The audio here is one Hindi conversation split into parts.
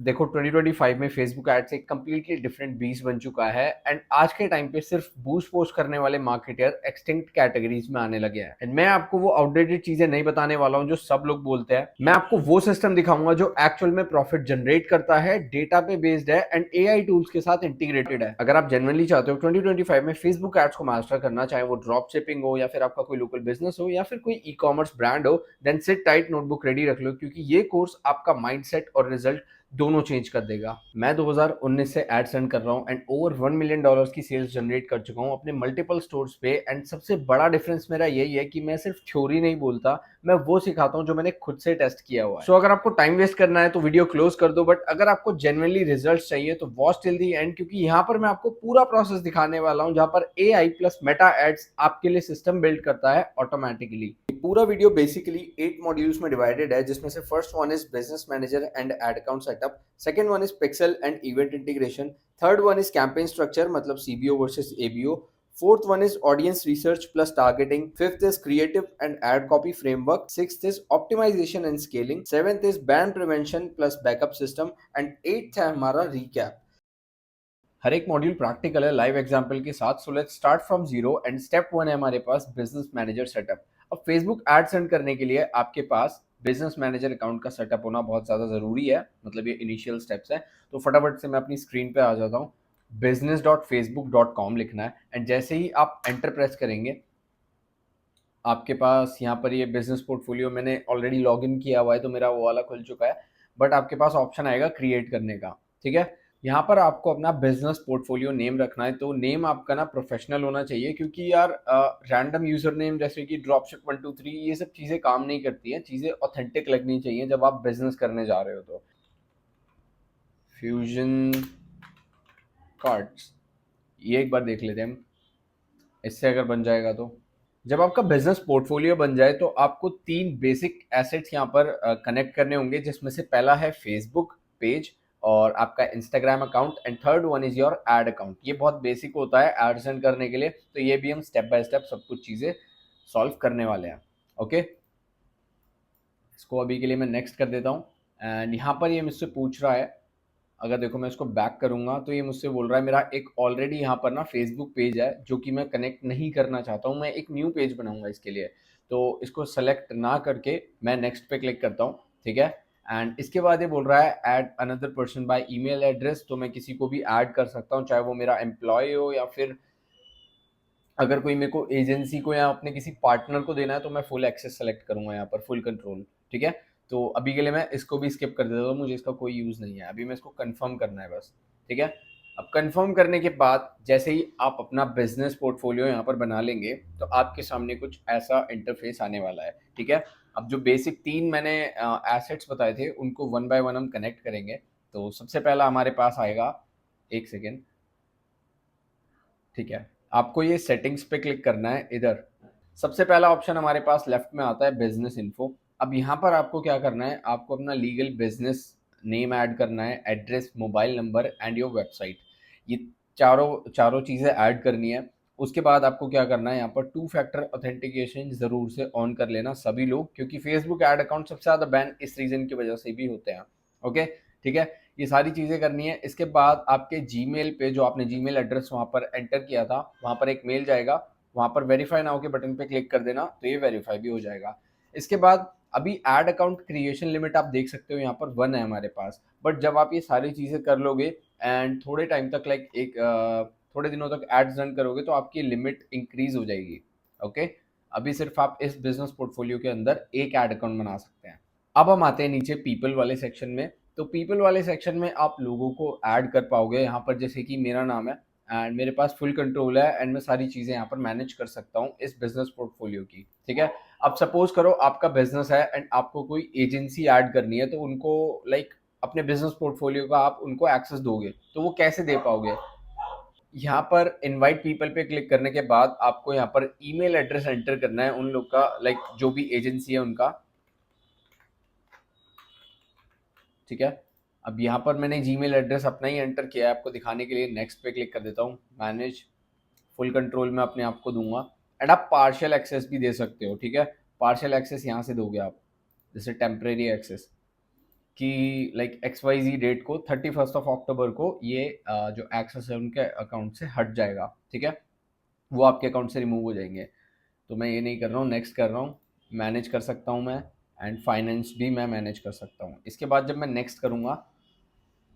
देखो 2025 में फेसबुक एड्स एक कम्प्लीटली डिफरेंट बीस बन चुका है एंड आज के टाइम पे सिर्फ बूस्ट पोस्ट करने वाले मार्केटर एक्सटिंक्ट कैटेगरीज में आने लगे हैं एंड मैं आपको वो आउटडेटेड चीजें नहीं बताने वाला हूँ जो सब लोग बोलते हैं। मैं आपको वो सिस्टम दिखाऊंगा जो एक्चुअल में प्रॉफिट जनरेट करता है, डेटा पे बेस्ड है एंड एआई टूल्स के साथ इंटीग्रेटेड है। अगर आप जेन्युइनली चाहते हो 2025 में फेसबुक एड्स को मास्टर करना, चाहे वो ड्रॉप शिपिंग हो या फिर आपका कोई लोकल बिजनेस हो या फिर कोई ई कॉमर्स ब्रांड हो, then sit tight, notebook ready रख लो क्योंकि ये कोर्स आपका माइंडसेट और रिजल्ट दोनों चेंज कर देगा। मैं 2019 से एड्स रन कर रहा हूँ एंड ओवर $1 मिलियन की सेल्स जनरेट कर चुका हूँ अपने मल्टीपल स्टोर्स पे एंड सबसे बड़ा डिफरेंस मेरा यही है कि मैं सिर्फ थ्योरी नहीं बोलता, मैं वो सिखाता हूँ जो मैंने खुद से टेस्ट किया हुआ है। सो अगर आपको टाइम वेस्ट करना है तो वीडियो क्लोज कर दो, बट अगर आपको जेन्युइनली रिजल्ट्स चाहिए तो वॉच टिल दी एंड, क्योंकि यहाँ पर मैं आपको पूरा प्रोसेस दिखाने वाला हूँ जहाँ पर एआई प्लस मेटा एड्स आपके लिए सिस्टम बिल्ड करता है ऑटोमेटिकली। पूरा वीडियो बेसिकली 8 मॉड्यूल्स में डिवाइडेड है, जिसमें से first one is business manager and ad account setup, second one is pixel and event integration, third one is campaign structure मतलब CBO versus ABO, fourth one is audience research plus targeting, fifth is creative and ad copy framework, sixth is optimization and scaling, seventh is ban prevention plus backup system and eighth है हमारा recap। हर एक मॉड्यूल प्रैक्टिकल है लाइव एग्जांपल के साथ। So let's start from zero and step one है हमारे पास बिजनेस मैनेजर सेटअप। अब फेसबुक एड सेंड करने के लिए आपके पास बिजनेस मैनेजर अकाउंट का सेटअप होना बहुत ज़्यादा ज़रूरी है, मतलब ये इनिशियल स्टेप्स है। तो फटाफट से मैं अपनी स्क्रीन पे आ जाता हूँ। business.facebook.com लिखना है एंड जैसे ही आप एंटर प्रेस करेंगे आपके पास यहाँ पर ये बिजनेस पोर्टफोलियो मैंने ऑलरेडी लॉग इन किया हुआ है तो मेरा वो वाला खुल चुका है, बट आपके पास ऑप्शन आएगा क्रिएट करने का। ठीक है, यहाँ पर आपको अपना बिजनेस पोर्टफोलियो नेम रखना है। तो नेम आपका ना प्रोफेशनल होना चाहिए, क्योंकि यार रैंडम यूजर नेम जैसे कि ड्रॉपशिप 123 ये सब चीज़ें काम नहीं करती हैं। चीज़ें ऑथेंटिक लगनी चाहिए जब आप बिजनेस करने जा रहे हो। तो फ्यूजन कार्ड्स ये एक बार देख लेते हैं हम, इससे अगर बन जाएगा तो। जब आपका बिजनेस पोर्टफोलियो बन जाए तो आपको तीन बेसिक एसेट्स यहाँ पर कनेक्ट करने होंगे, जिसमें से पहला है फेसबुक पेज और आपका Instagram account and third one is your ad account. ये बहुत बेसिक होता है एड सेंड करने के लिए, तो ये भी हम स्टेप बाय स्टेप सब कुछ चीज़ें सॉल्व करने वाले हैं। ओके, इसको अभी के लिए मैं नेक्स्ट कर देता हूँ एंड यहाँ पर ये मुझसे पूछ रहा है, अगर देखो मैं इसको बैक करूंगा तो ये मुझसे बोल रहा है मेरा एक ऑलरेडी यहाँ पर ना फेसबुक पेज है जो कि मैं कनेक्ट नहीं करना चाहता हूँ, मैं एक न्यू पेज बनाऊंगा इसके लिए। तो इसको सेलेक्ट ना करके मैं नेक्स्ट पे क्लिक करता हूँ। ठीक है, एंड इसके बाद ये बोल रहा है add another person by email address, तो मैं किसी को भी ऐड कर सकता हूँ, चाहे वो मेरा एम्प्लॉय हो या फिर अगर कोई मेरे को एजेंसी को या अपने किसी पार्टनर को देना है तो मैं फुल एक्सेस सेलेक्ट करूंगा यहाँ पर, फुल कंट्रोल। ठीक है, तो अभी के लिए मैं इसको भी स्किप कर देता हूँ, मुझे इसका कोई यूज़ नहीं है। अभी मैं इसको कंफर्म करना है बस। ठीक है, अब कंफर्म करने के बाद जैसे ही आप अपना बिजनेस पोर्टफोलियो यहाँ पर बना लेंगे तो आपके सामने कुछ ऐसा इंटरफेस आने वाला है। ठीक है, अब जो बेसिक तीन मैंने एसेट्स बताए थे उनको वन बाय वन हम कनेक्ट करेंगे। तो सबसे पहला हमारे पास आएगा, एक सेकेंड। ठीक है, आपको ये सेटिंग्स पे क्लिक करना है। इधर सबसे पहला ऑप्शन हमारे पास लेफ्ट में आता है बिजनेस इन्फो। अब यहाँ पर आपको क्या करना है, आपको अपना लीगल बिजनेस नेम ऐड करना है, address, mobile number and your website. ये चारों चारों चीज़ें ऐड करनी है। उसके बाद आपको क्या करना है, यहाँ पर टू फैक्टर ऑथेंटिकेशन ज़रूर से ऑन कर लेना सभी लोग, क्योंकि फेसबुक ऐड अकाउंट सबसे ज़्यादा बैन इस रीज़न की वजह से भी होते हैं। ओके, ठीक है, ये सारी चीज़ें करनी है। इसके बाद आपके जीमेल पे जो आपने जीमेल एड्रेस वहाँ पर एंटर किया था वहाँ पर एक मेल जाएगा, वहाँ पर वेरीफाई नाउ के बटन पे क्लिक कर देना तो ये वेरीफाई भी हो जाएगा। इसके बाद अभी ऐड अकाउंट क्रिएशन लिमिट आप देख सकते हो यहाँ पर 1 है हमारे पास, बट जब आप ये सारी चीज़ें कर लोगे एंड थोड़े टाइम तक लाइक एक थोड़े दिनों तक एड्स रन करोगे तो आपकी लिमिट इंक्रीज हो जाएगी। ओके, अभी सिर्फ आप इस बिजनेस पोर्टफोलियो के अंदर एक ऐड अकाउंट बना सकते हैं। अब हम आते हैं नीचे पीपल वाले सेक्शन में। तो पीपल वाले सेक्शन में आप लोगों को ऐड कर पाओगे यहाँ पर, जैसे कि मेरा नाम है एंड मेरे पास फुल कंट्रोल है एंड मैं सारी चीज़ें यहाँ पर मैनेज कर सकता हूँ इस बिजनेस पोर्टफोलियो की। ठीक है, अब सपोज करो आपका बिजनेस है एंड आपको कोई एजेंसी ऐड करनी है, तो उनको लाइक अपने बिजनेस पोर्टफोलियो का आप उनको एक्सेस दोगे तो वो कैसे दे पाओगे। यहाँ पर इनवाइट पीपल पे क्लिक करने के बाद आपको यहाँ पर ईमेल एड्रेस एंटर करना है उन लोग का, लाइक जो भी एजेंसी है उनका। ठीक है, अब यहाँ पर मैंने जीमेल एड्रेस अपना ही एंटर किया है आपको दिखाने के लिए। नेक्स्ट पे क्लिक कर देता हूँ, मैनेज, फुल कंट्रोल में अपने आप को दूंगा एंड आप पार्शियल एक्सेस भी दे सकते हो। ठीक है, पार्शियल एक्सेस यहाँ से दोगे आप, जैसे टेम्परेरी एक्सेस। कि लाइक XYZ डेट को 31 अक्टूबर को ये जो एक्सेस है उनके अकाउंट से हट जाएगा, ठीक है, वो आपके अकाउंट से रिमूव हो जाएंगे। तो मैं ये नहीं कर रहा हूँ, नेक्स्ट कर रहा हूँ, मैनेज कर सकता हूँ मैं, एंड फाइनेंस भी मैं मैनेज कर सकता हूँ। इसके बाद जब मैं नेक्स्ट करूँगा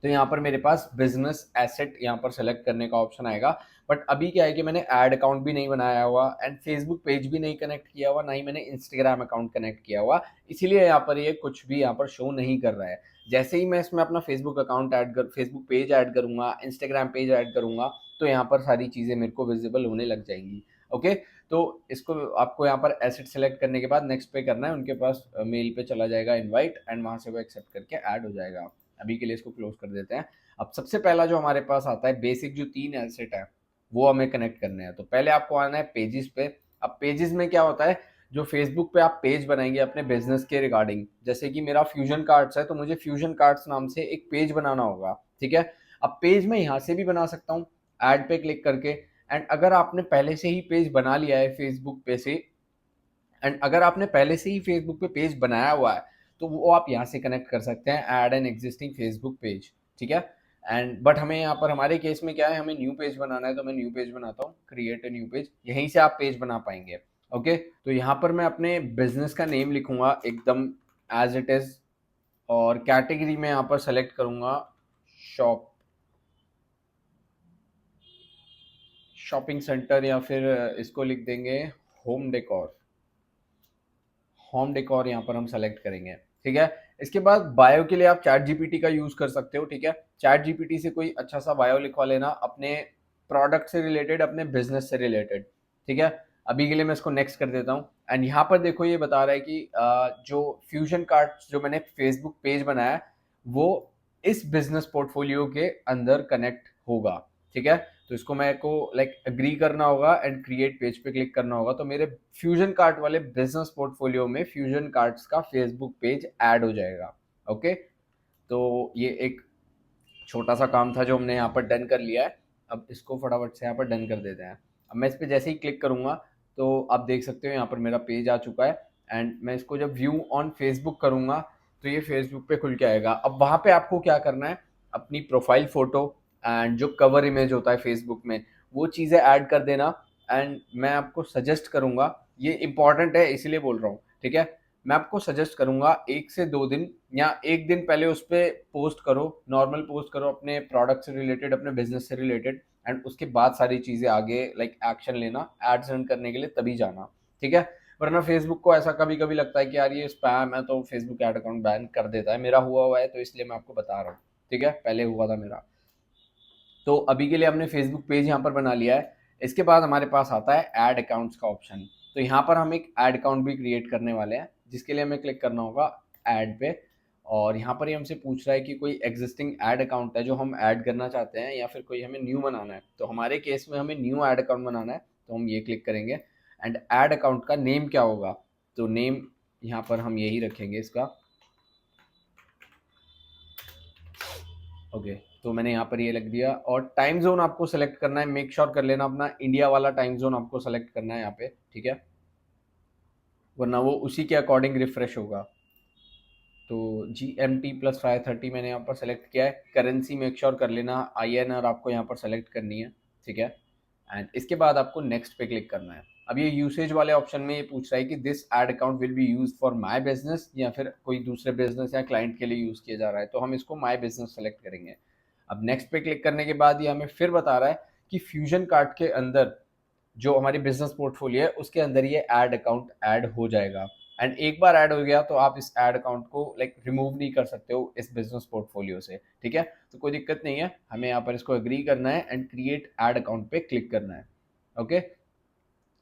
तो यहाँ पर मेरे पास बिजनेस एसेट यहाँ पर सेलेक्ट करने का ऑप्शन आएगा। बट अभी क्या है कि मैंने ऐड अकाउंट भी नहीं बनाया हुआ एंड फेसबुक पेज भी नहीं कनेक्ट किया हुआ, ना ही मैंने इंस्टाग्राम अकाउंट कनेक्ट किया हुआ, इसीलिए यहाँ पर ये कुछ भी यहाँ पर शो नहीं कर रहा है। जैसे ही मैं इसमें अपना फेसबुक अकाउंट ऐड कर, फेसबुक पेज ऐड करूंगा, इंस्टाग्राम पेज ऐड करूंगा, तो यहाँ पर सारी चीज़ें मेरे को विजिबल होने लग जाएंगी। ओके, तो इसको आपको यहाँ पर एसेट सेलेक्ट करने के बाद नेक्स्ट पे करना है, उनके पास मेल पे चला जाएगा इनवाइट, एंड वहाँ से वो एक्सेप्ट करके ऐड हो जाएगा। अभी के लिए इसको क्लोज कर देते हैं। अब सबसे पहला जो हमारे पास आता है बेसिक, जो 3 एसेट है वो हमें कनेक्ट करने हैं। तो पहले आपको आना है पेजेस पे। अब पेजेस में क्या होता है, जो फेसबुक पे आप पेज बनाएंगे अपने बिजनेस के रिगार्डिंग, जैसे कि मेरा फ्यूजन कार्ड्स है तो मुझे फ्यूजन कार्ड्स नाम से एक पेज बनाना होगा, ठीक है। अब पेज मैं यहाँ से भी बना सकता हूँ ऐड पे क्लिक करके, एंड अगर आपने पहले से ही पेज बना लिया है फेसबुक पे से, एंड अगर आपने पहले से ही फेसबुक पे पेज बनाया हुआ है तो वो आप यहाँ से कनेक्ट कर सकते हैं, add an existing Facebook page, ठीक है। एंड बट हमें यहाँ पर हमारे केस में क्या है, हमें न्यू पेज बनाना है, तो मैं न्यू पेज बनाता हूँ, क्रिएट ए न्यू पेज, यहीं से आप पेज बना पाएंगे। ओके, तो यहाँ पर मैं अपने बिजनेस का नेम लिखूंगा एकदम एज इट इज, और कैटेगरी में यहाँ पर सेलेक्ट करूंगा शॉप, शॉपिंग सेंटर, या फिर इसको लिख देंगे होम डेकोर, होम डेकोर यहाँ पर हम सेलेक्ट करेंगे, ठीक है। इसके बाद बायो के लिए आप चैट जीपीटी का यूज कर सकते हो, ठीक है। चैट जीपीटी से कोई अच्छा सा बायो लिखवा लेना अपने प्रोडक्ट से रिलेटेड, अपने बिजनेस से रिलेटेड, ठीक है। अभी के लिए मैं इसको नेक्स्ट कर देता हूँ। एंड यहाँ पर देखो ये बता रहा है कि जो फ्यूजन कार्ड्स जो मैंने फेसबुक पेज बनाया है वो इस बिजनेस पोर्टफोलियो के अंदर कनेक्ट होगा, ठीक है। तो इसको मेरे को लाइक एग्री करना होगा एंड क्रिएट पेज पे क्लिक करना होगा, तो मेरे फ्यूजन कार्ट वाले बिजनेस पोर्टफोलियो में फ्यूजन कार्ट्स का फेसबुक पेज ऐड हो जाएगा। ओके, तो ये एक छोटा सा काम था जो हमने यहाँ पर डन कर लिया है। अब इसको फटाफट से यहाँ पर डन कर देते हैं। अब मैं इस पर जैसे ही क्लिक करूँगा तो आप देख सकते हो यहाँ पर मेरा पेज आ चुका है, एंड मैं इसको जब व्यू ऑन फेसबुक करूँगा तो ये फेसबुक पे खुल के आएगा। अब वहाँ पे आपको क्या करना है, अपनी प्रोफाइल फ़ोटो एंड जो कवर इमेज होता है फेसबुक में वो चीज़ें ऐड कर देना। एंड मैं आपको सजेस्ट करूँगा, ये इंपॉर्टेंट है इसीलिए बोल रहा हूँ, ठीक है। मैं आपको सजेस्ट करूँगा 1 से 2 दिन या 1 दिन पहले उस पे पोस्ट करो, नॉर्मल पोस्ट करो अपने प्रोडक्ट से रिलेटेड, अपने बिजनेस से रिलेटेड, एंड उसके बाद सारी चीज़ें आगे लाइक एक्शन लेना, एड्स रन करने के लिए तभी जाना, ठीक है। वरना फेसबुक को ऐसा कभी कभी लगता है कि यार ये स्पैम है तो फेसबुक ऐड अकाउंट बैन कर देता है, मेरा हुआ हुआ है तो इसलिए मैं आपको बता रहा हूँ, ठीक है, पहले हुआ था मेरा। तो अभी के लिए हमने फेसबुक पेज यहाँ पर बना लिया है। इसके बाद हमारे पास आता है ऐड अकाउंट्स का ऑप्शन। तो यहाँ पर हम एक ऐड अकाउंट भी क्रिएट करने वाले हैं, जिसके लिए हमें क्लिक करना होगा ऐड पे, और यहाँ पर ही हमसे पूछ रहा है कि कोई एग्जिस्टिंग ऐड अकाउंट है जो हम ऐड करना चाहते हैं या फिर कोई हमें न्यू बनाना है। तो हमारे केस में हमें न्यू ऐड अकाउंट बनाना है, तो हम ये क्लिक करेंगे। एंड ऐड अकाउंट का नेम क्या होगा, तो नेम यहाँ पर हम यही रखेंगे इसका। ओके, तो मैंने यहाँ पर ये लिख दिया, और टाइम जोन आपको सेलेक्ट करना है, मेक श्योर कर लेना अपना इंडिया वाला टाइम जोन आपको सेलेक्ट करना है यहाँ पे, ठीक है, वरना वो उसी के अकॉर्डिंग रिफ्रेश होगा। तो GMT+5:30 मैंने यहाँ पर सेलेक्ट किया है। करेंसी मेक श्योर कर लेना INR आपको यहाँ पर सेलेक्ट करनी है, ठीक है। एंड इसके बाद आपको नेक्स्ट पे क्लिक करना है। अब ये यूसेज वाले ऑप्शन में ये पूछ रहा है कि this ad account will be use for my business, या फिर कोई दूसरे बिजनेस या क्लाइंट के लिए यूज किया जा रहा है, तो हम इसको माय बिजनेस सेलेक्ट करेंगे। अब नेक्स्ट पे क्लिक करने के बाद ये हमें फिर बता रहा है कि फ्यूजन कार्ट के अंदर जो हमारी बिजनेस पोर्टफोलियो है उसके अंदर ये ऐड अकाउंट ऐड हो जाएगा। एंड एक बार ऐड हो गया तो आप इस ऐड अकाउंट को लाइक रिमूव नहीं कर सकते हो इस बिजनेस पोर्टफोलियो से, ठीक है। तो कोई दिक्कत नहीं है, हमें यहाँ पर इसको एग्री करना है एंड क्रिएट ऐड अकाउंट पे क्लिक करना है। ओके,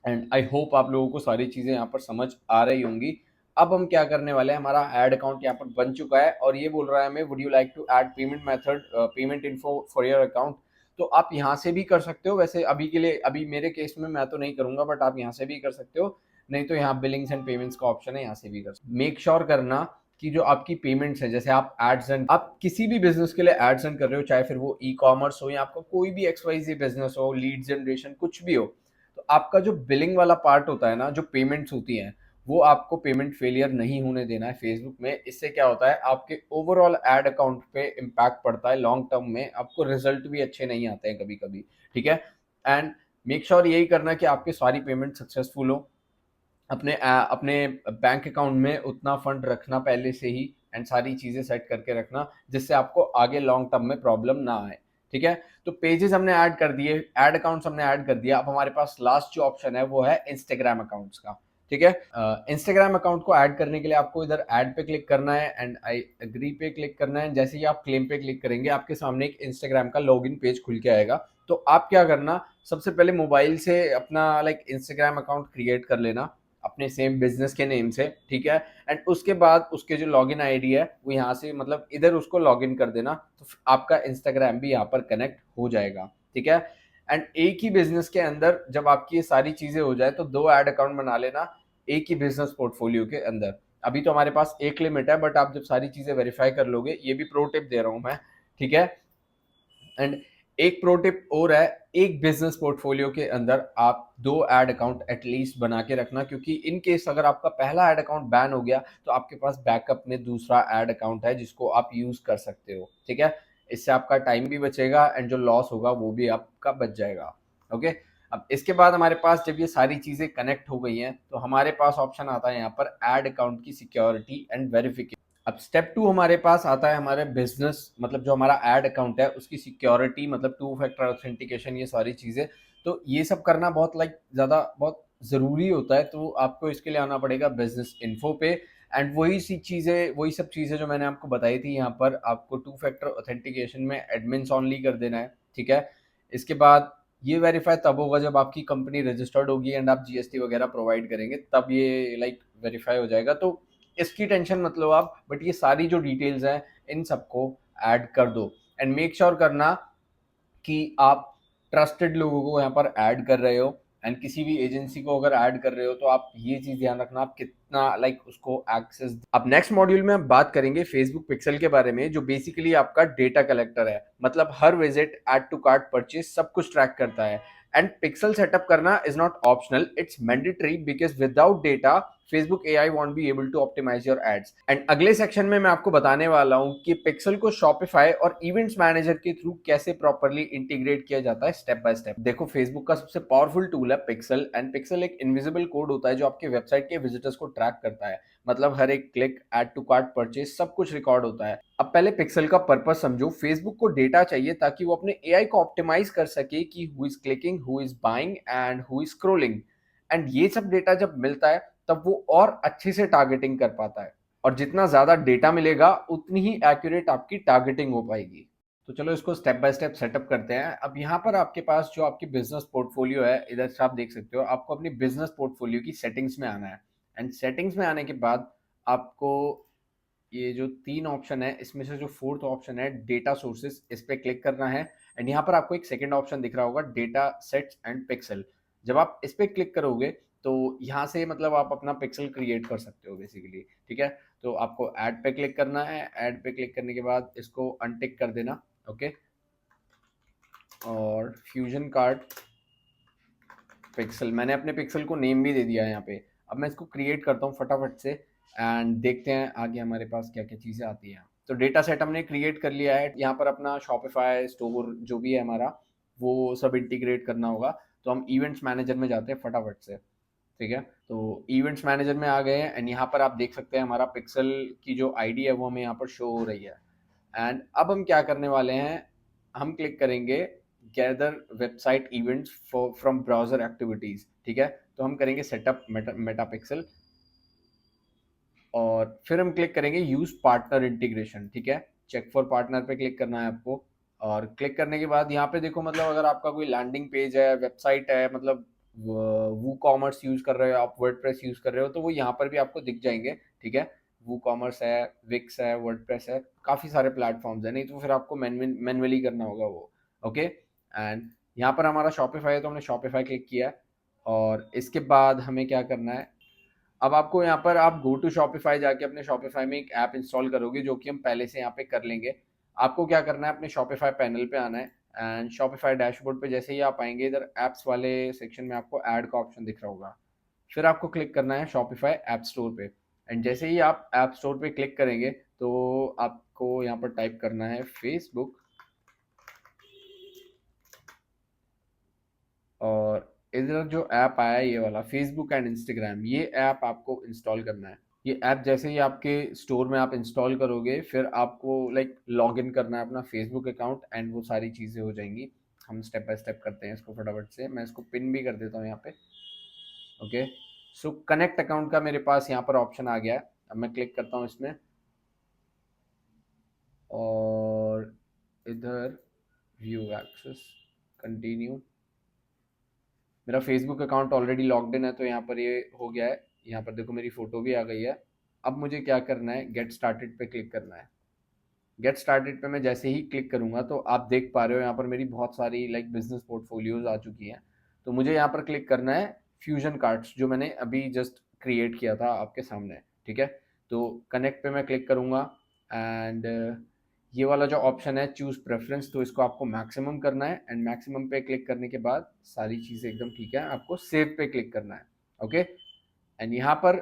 एंड आई होप आप लोगों को सारी चीज़ें यहाँ पर समझ आ रही होंगी। अब हम क्या करने वाले हैं, हमारा ऐड अकाउंट यहाँ पर बन चुका है और ये बोल रहा है हमें would you like to add payment method, payment info for your account. तो आप यहाँ से भी कर सकते हो, वैसे अभी के लिए, अभी मेरे केस में मैं तो नहीं करूँगा, बट आप यहाँ से भी कर सकते हो, नहीं तो यहाँ बिलिंग्स एंड पेमेंट्स का ऑप्शन है, यहाँ से भी कर सकते हो। मेक श्योर करना कि जो आपकी पेमेंट्स है, जैसे आप एड्स रन, आप किसी भी बिजनेस के लिए एड्स रन कर रहे हो, चाहे फिर वो ई कॉमर्स हो या आपका कोई भी XYZ बिजनेस हो, लीड जनरेशन कुछ भी हो, तो आपका जो बिलिंग वाला पार्ट होता है ना, जो पेमेंट्स होती हैं, वो आपको पेमेंट फेलियर नहीं होने देना है फेसबुक में। इससे क्या होता है, आपके ओवरऑल एड अकाउंट पे इम्पैक्ट पड़ता है लॉन्ग टर्म में, आपको रिजल्ट भी अच्छे नहीं आते हैं कभी कभी, ठीक है। एंड मेक श्योर यही करना कि आपकी सारी पेमेंट सक्सेसफुल हो। अपने बैंक अकाउंट में उतना फंड रखना पहले से ही, एंड सारी चीज़ें सेट करके रखना जिससे आपको आगे लॉन्ग टर्म में प्रॉब्लम ना आए, ठीक है। तो पेजेस हमने ऐड कर दिए, एड अकाउंट्स हमने ऐड कर दिया। अब हमारे पास लास्ट जो ऑप्शन है वो है इंस्टाग्राम अकाउंट्स का, ठीक है। इंस्टाग्राम अकाउंट को ऐड करने के लिए आपको इधर ऐड पे क्लिक करना है एंड आई एग्री पे क्लिक करना है। जैसे ही आप क्लेम पे क्लिक करेंगे आपके सामने एक इंस्टाग्राम का लॉगिन पेज खुल के आएगा। तो आप क्या करना, सबसे पहले मोबाइल से अपना इंस्टाग्राम अकाउंट क्रिएट कर लेना अपने सेम बिजनेस के नेम से, ठीक है। एंड उसके बाद उसके जो लॉगिन आईडी है वो यहाँ से इधर उसको लॉगिन कर देना, तो आपका इंस्टाग्राम भी यहाँ पर कनेक्ट हो जाएगा, ठीक है। एंड एक ही बिजनेस के अंदर जब आपकी ये सारी चीजें हो जाए तो 2 ऐड अकाउंट बना लेना एक ही बिजनेस पोर्टफोलियो के अंदर। अभी तो हमारे पास एक लिमिट है, बट आप जब सारी चीजें वेरीफाई कर लोगे, ये भी प्रो टिप दे रहा हूं मैं, ठीक है। एंड एक प्रो टिप और है, एक बिजनेस पोर्टफोलियो के अंदर आप 2 ऐड अकाउंट एटलीस्ट बना के रखना, क्योंकि इन केस अगर आपका पहला ऐड अकाउंट बैन हो गया तो आपके पास बैकअप में दूसरा ऐड अकाउंट है जिसको आप यूज कर सकते हो, ठीक है। इससे आपका टाइम भी बचेगा एंड जो लॉस होगा वो भी आपका बच जाएगा, ओके। अब इसके बाद हमारे पास जब ये सारी चीजें कनेक्ट हो गई हैं तो हमारे पास ऑप्शन आता है यहाँ पर ऐड अकाउंट की सिक्योरिटी एंड वेरिफिकेशन। अब स्टेप 2 हमारे पास आता है हमारे बिजनेस, जो हमारा एड अकाउंट है उसकी सिक्योरिटी, 2 फैक्टर ऑथेंटिकेशन, ये सारी चीज़ें। तो ये सब करना बहुत ज़्यादा बहुत ज़रूरी होता है, तो आपको इसके लिए आना पड़ेगा बिजनेस इन्फो पे। एंड वही सब चीज़ें जो मैंने आपको बताई थी, यहाँ पर आपको 2 फैक्टर ऑथेंटिकेशन में एडमिन्स ऑनली कर देना है, ठीक है। इसके बाद ये वेरीफाई तब होगा जब आपकी कंपनी रजिस्टर्ड होगी एंड आप जीएसटी वगैरह प्रोवाइड करेंगे, तब ये वेरीफाई हो जाएगा। तो इसकी टेंशन मत लो आप, बट ये सारी जो डिटेल्स हैं इन सबको ऐड कर दो। एंड मेक श्योर करना कि आप ट्रस्टेड लोगों को यहाँ पर ऐड कर रहे हो, एंड किसी भी एजेंसी को अगर ऐड कर रहे हो तो आप ये चीज ध्यान रखना आप कितना उसको एक्सेस। अब नेक्स्ट मॉड्यूल में हम बात करेंगे फेसबुक पिक्सल के बारे में, जो बेसिकली आपका डेटा कलेक्टर है, हर visit, add to cart, purchase सब कुछ ट्रैक करता है। एंड पिक्सल सेटअप करना is not optional, it's mandatory, because without data Facebook AI won't be able to optimise your ads. And अगले सेक्शन में मैं आपको बताने वाला हूं कि पिक्सल को शॉपिफाई और इवेंट्स मैनेजर के थ्रू कैसे प्रॉपर्ली इंटीग्रेट किया जाता है स्टेप बाय स्टेप। देखो, फेसबुक का सबसे पावरफुल टूल है पिक्सल, एंड पिक्सल एक इनविजिबल कोड होता है जो आपके वेबसाइट के विजिटर्स को ट्रैक करता है। हर एक click, add to cart, purchase सब कुछ रिकॉर्ड होता है। अब पहले पिक्सल का पर्पस समझो। फेसबुक को डेटा चाहिए ताकि वो अपने एआई को ऑप्टिमाइज कर सके कि who is clicking, who is buying and who is scrolling. And ये सब डेटा जब मिलता है तब वो और अच्छे से टारगेटिंग कर पाता है, और जितना ज्यादा डेटा मिलेगा उतनी ही एक्यूरेट आपकी टारगेटिंग हो पाएगी। तो चलो इसको स्टेप बाय स्टेप सेटअप करते हैं। अब यहाँ पर आपके पास जो आपकी बिजनेस पोर्टफोलियो है, इधर से आप देख सकते हो, आपको अपनी बिजनेस पोर्टफोलियो की सेटिंग्स में आना है। एंड सेटिंग्स में आने के बाद आपको ये जो 3 ऑप्शन है इसमें से जो फोर्थ ऑप्शन है डेटा सोर्सेज, इस पे क्लिक करना है। एंड यहाँ पर आपको एक सेकंड ऑप्शन दिख रहा होगा, डेटा सेट्स एंड पिक्सल। जब आप इस पे क्लिक करोगे तो यहाँ से आप अपना पिक्सल क्रिएट कर सकते हो बेसिकली, ठीक है। तो आपको ऐड पे क्लिक करना है, ऐड पे क्लिक करने के बाद इसको अनटिक कर देना, ओके। और फ्यूजन कार्ड पिक्सल, मैंने अपने पिक्सल को नेम भी दे दिया है यहाँ पे। अब मैं इसको क्रिएट करता हूँ फटाफट से, एंड देखते हैं आगे हमारे पास क्या क्या चीज़ें आती हैं। तो डेटा सेट हमने क्रिएट कर लिया है, यहाँ पर अपना शॉपिफाई स्टोर जो भी है हमारा वो सब इंटीग्रेट करना होगा। तो हम इवेंट्स मैनेजर में जाते हैं फटाफट से, ठीक है। तो इवेंट्स मैनेजर में आ गए हैं, एंड यहाँ पर आप देख सकते हैं हमारा पिक्सल की जो आईडी है वो हमें यहाँ पर शो हो रही है। एंड अब हम क्या करने वाले हैं, हम क्लिक करेंगे gather website events from browser activities, ठीक है। तो हम करेंगे सेटअप मेटा पिक्सल, और फिर हम क्लिक करेंगे यूज पार्टनर इंटीग्रेशन, ठीक है। चेक फॉर पार्टनर पे क्लिक करना है आपको। और क्लिक करने के बाद यहाँ पे देखो, अगर आपका कोई लैंडिंग पेज है, वेबसाइट है, वो कॉमर्स यूज कर रहे हो आप, वर्डप्रेस यूज कर रहे हो, तो वो यहाँ पर भी आपको दिख जाएंगे, ठीक है। वो कॉमर्स है, विक्स है, वर्डप्रेस है, काफी सारे प्लेटफॉर्म्स है, नहीं तो फिर आपको मैनुअली करना होगा वो, ओके। एंड यहाँ पर हमारा शॉपिफाई है तो हमने शॉपिफाई क्लिक किया है। और इसके बाद हमें क्या करना है, अब आपको यहाँ पर आप गो टू शॉपिफाई जाके अपने शॉपिफाई में एक ऐप इंस्टॉल करोगे, जो कि हम पहले से यहाँ पे कर लेंगे। आपको क्या करना है, अपने शॉपिफाई पैनल पे आना है, एंड शॉपिफाई डैशबोर्ड पे जैसे ही आप आएंगे, इधर एप्स वाले सेक्शन में आपको ऐड का ऑप्शन दिख रहा होगा। फिर आपको क्लिक करना है शॉपिफाई ऐप स्टोर पे। एंड जैसे ही आप ऐप स्टोर पे क्लिक करेंगे तो आपको यहाँ पर टाइप करना है फेसबुक, और इधर जो ऐप आया है ये वाला फेसबुक एंड इंस्टाग्राम, ये ऐप आपको इंस्टॉल करना है। ये ऐप जैसे ही आपके स्टोर में आप इंस्टॉल करोगे फिर आपको लाइक लॉग इन करना है अपना फेसबुक अकाउंट एंड वो सारी चीज़ें हो जाएंगी। हम स्टेप बाय स्टेप करते हैं इसको फटाफट से। मैं इसको पिन भी कर देता हूँ यहाँ पे। ओके, सो कनेक्ट अकाउंट का मेरे पास यहाँ पर ऑप्शन आ गया है। अब मैं क्लिक करता हूँ इसमें और इधर व्यू एक्सेस, कंटिन्यू। मेरा Facebook account already logged in है तो यहाँ पर ये हो गया है। यहाँ पर देखो मेरी फोटो भी आ गई है। अब मुझे क्या करना है, गेट स्टार्टेड पे क्लिक करना है। गेट स्टार्टेड पे मैं जैसे ही क्लिक करूंगा तो आप देख पा रहे हो यहाँ पर मेरी बहुत सारी लाइक बिजनेस पोर्टफोलियोज आ चुकी हैं। तो मुझे यहाँ पर क्लिक करना है फ्यूजन कार्ड्स जो मैंने अभी जस्ट क्रिएट किया था आपके सामने। ठीक है, तो कनेक्ट पे मैं क्लिक करूंगा एंड ये वाला जो ऑप्शन है चूज प्रेफरेंस, तो इसको आपको मैक्सिमम करना है एंड मैक्सिमम पे क्लिक करने के बाद सारी चीज़ें एकदम ठीक है, आपको सेव पे क्लिक करना है। ओके, एंड यहाँ पर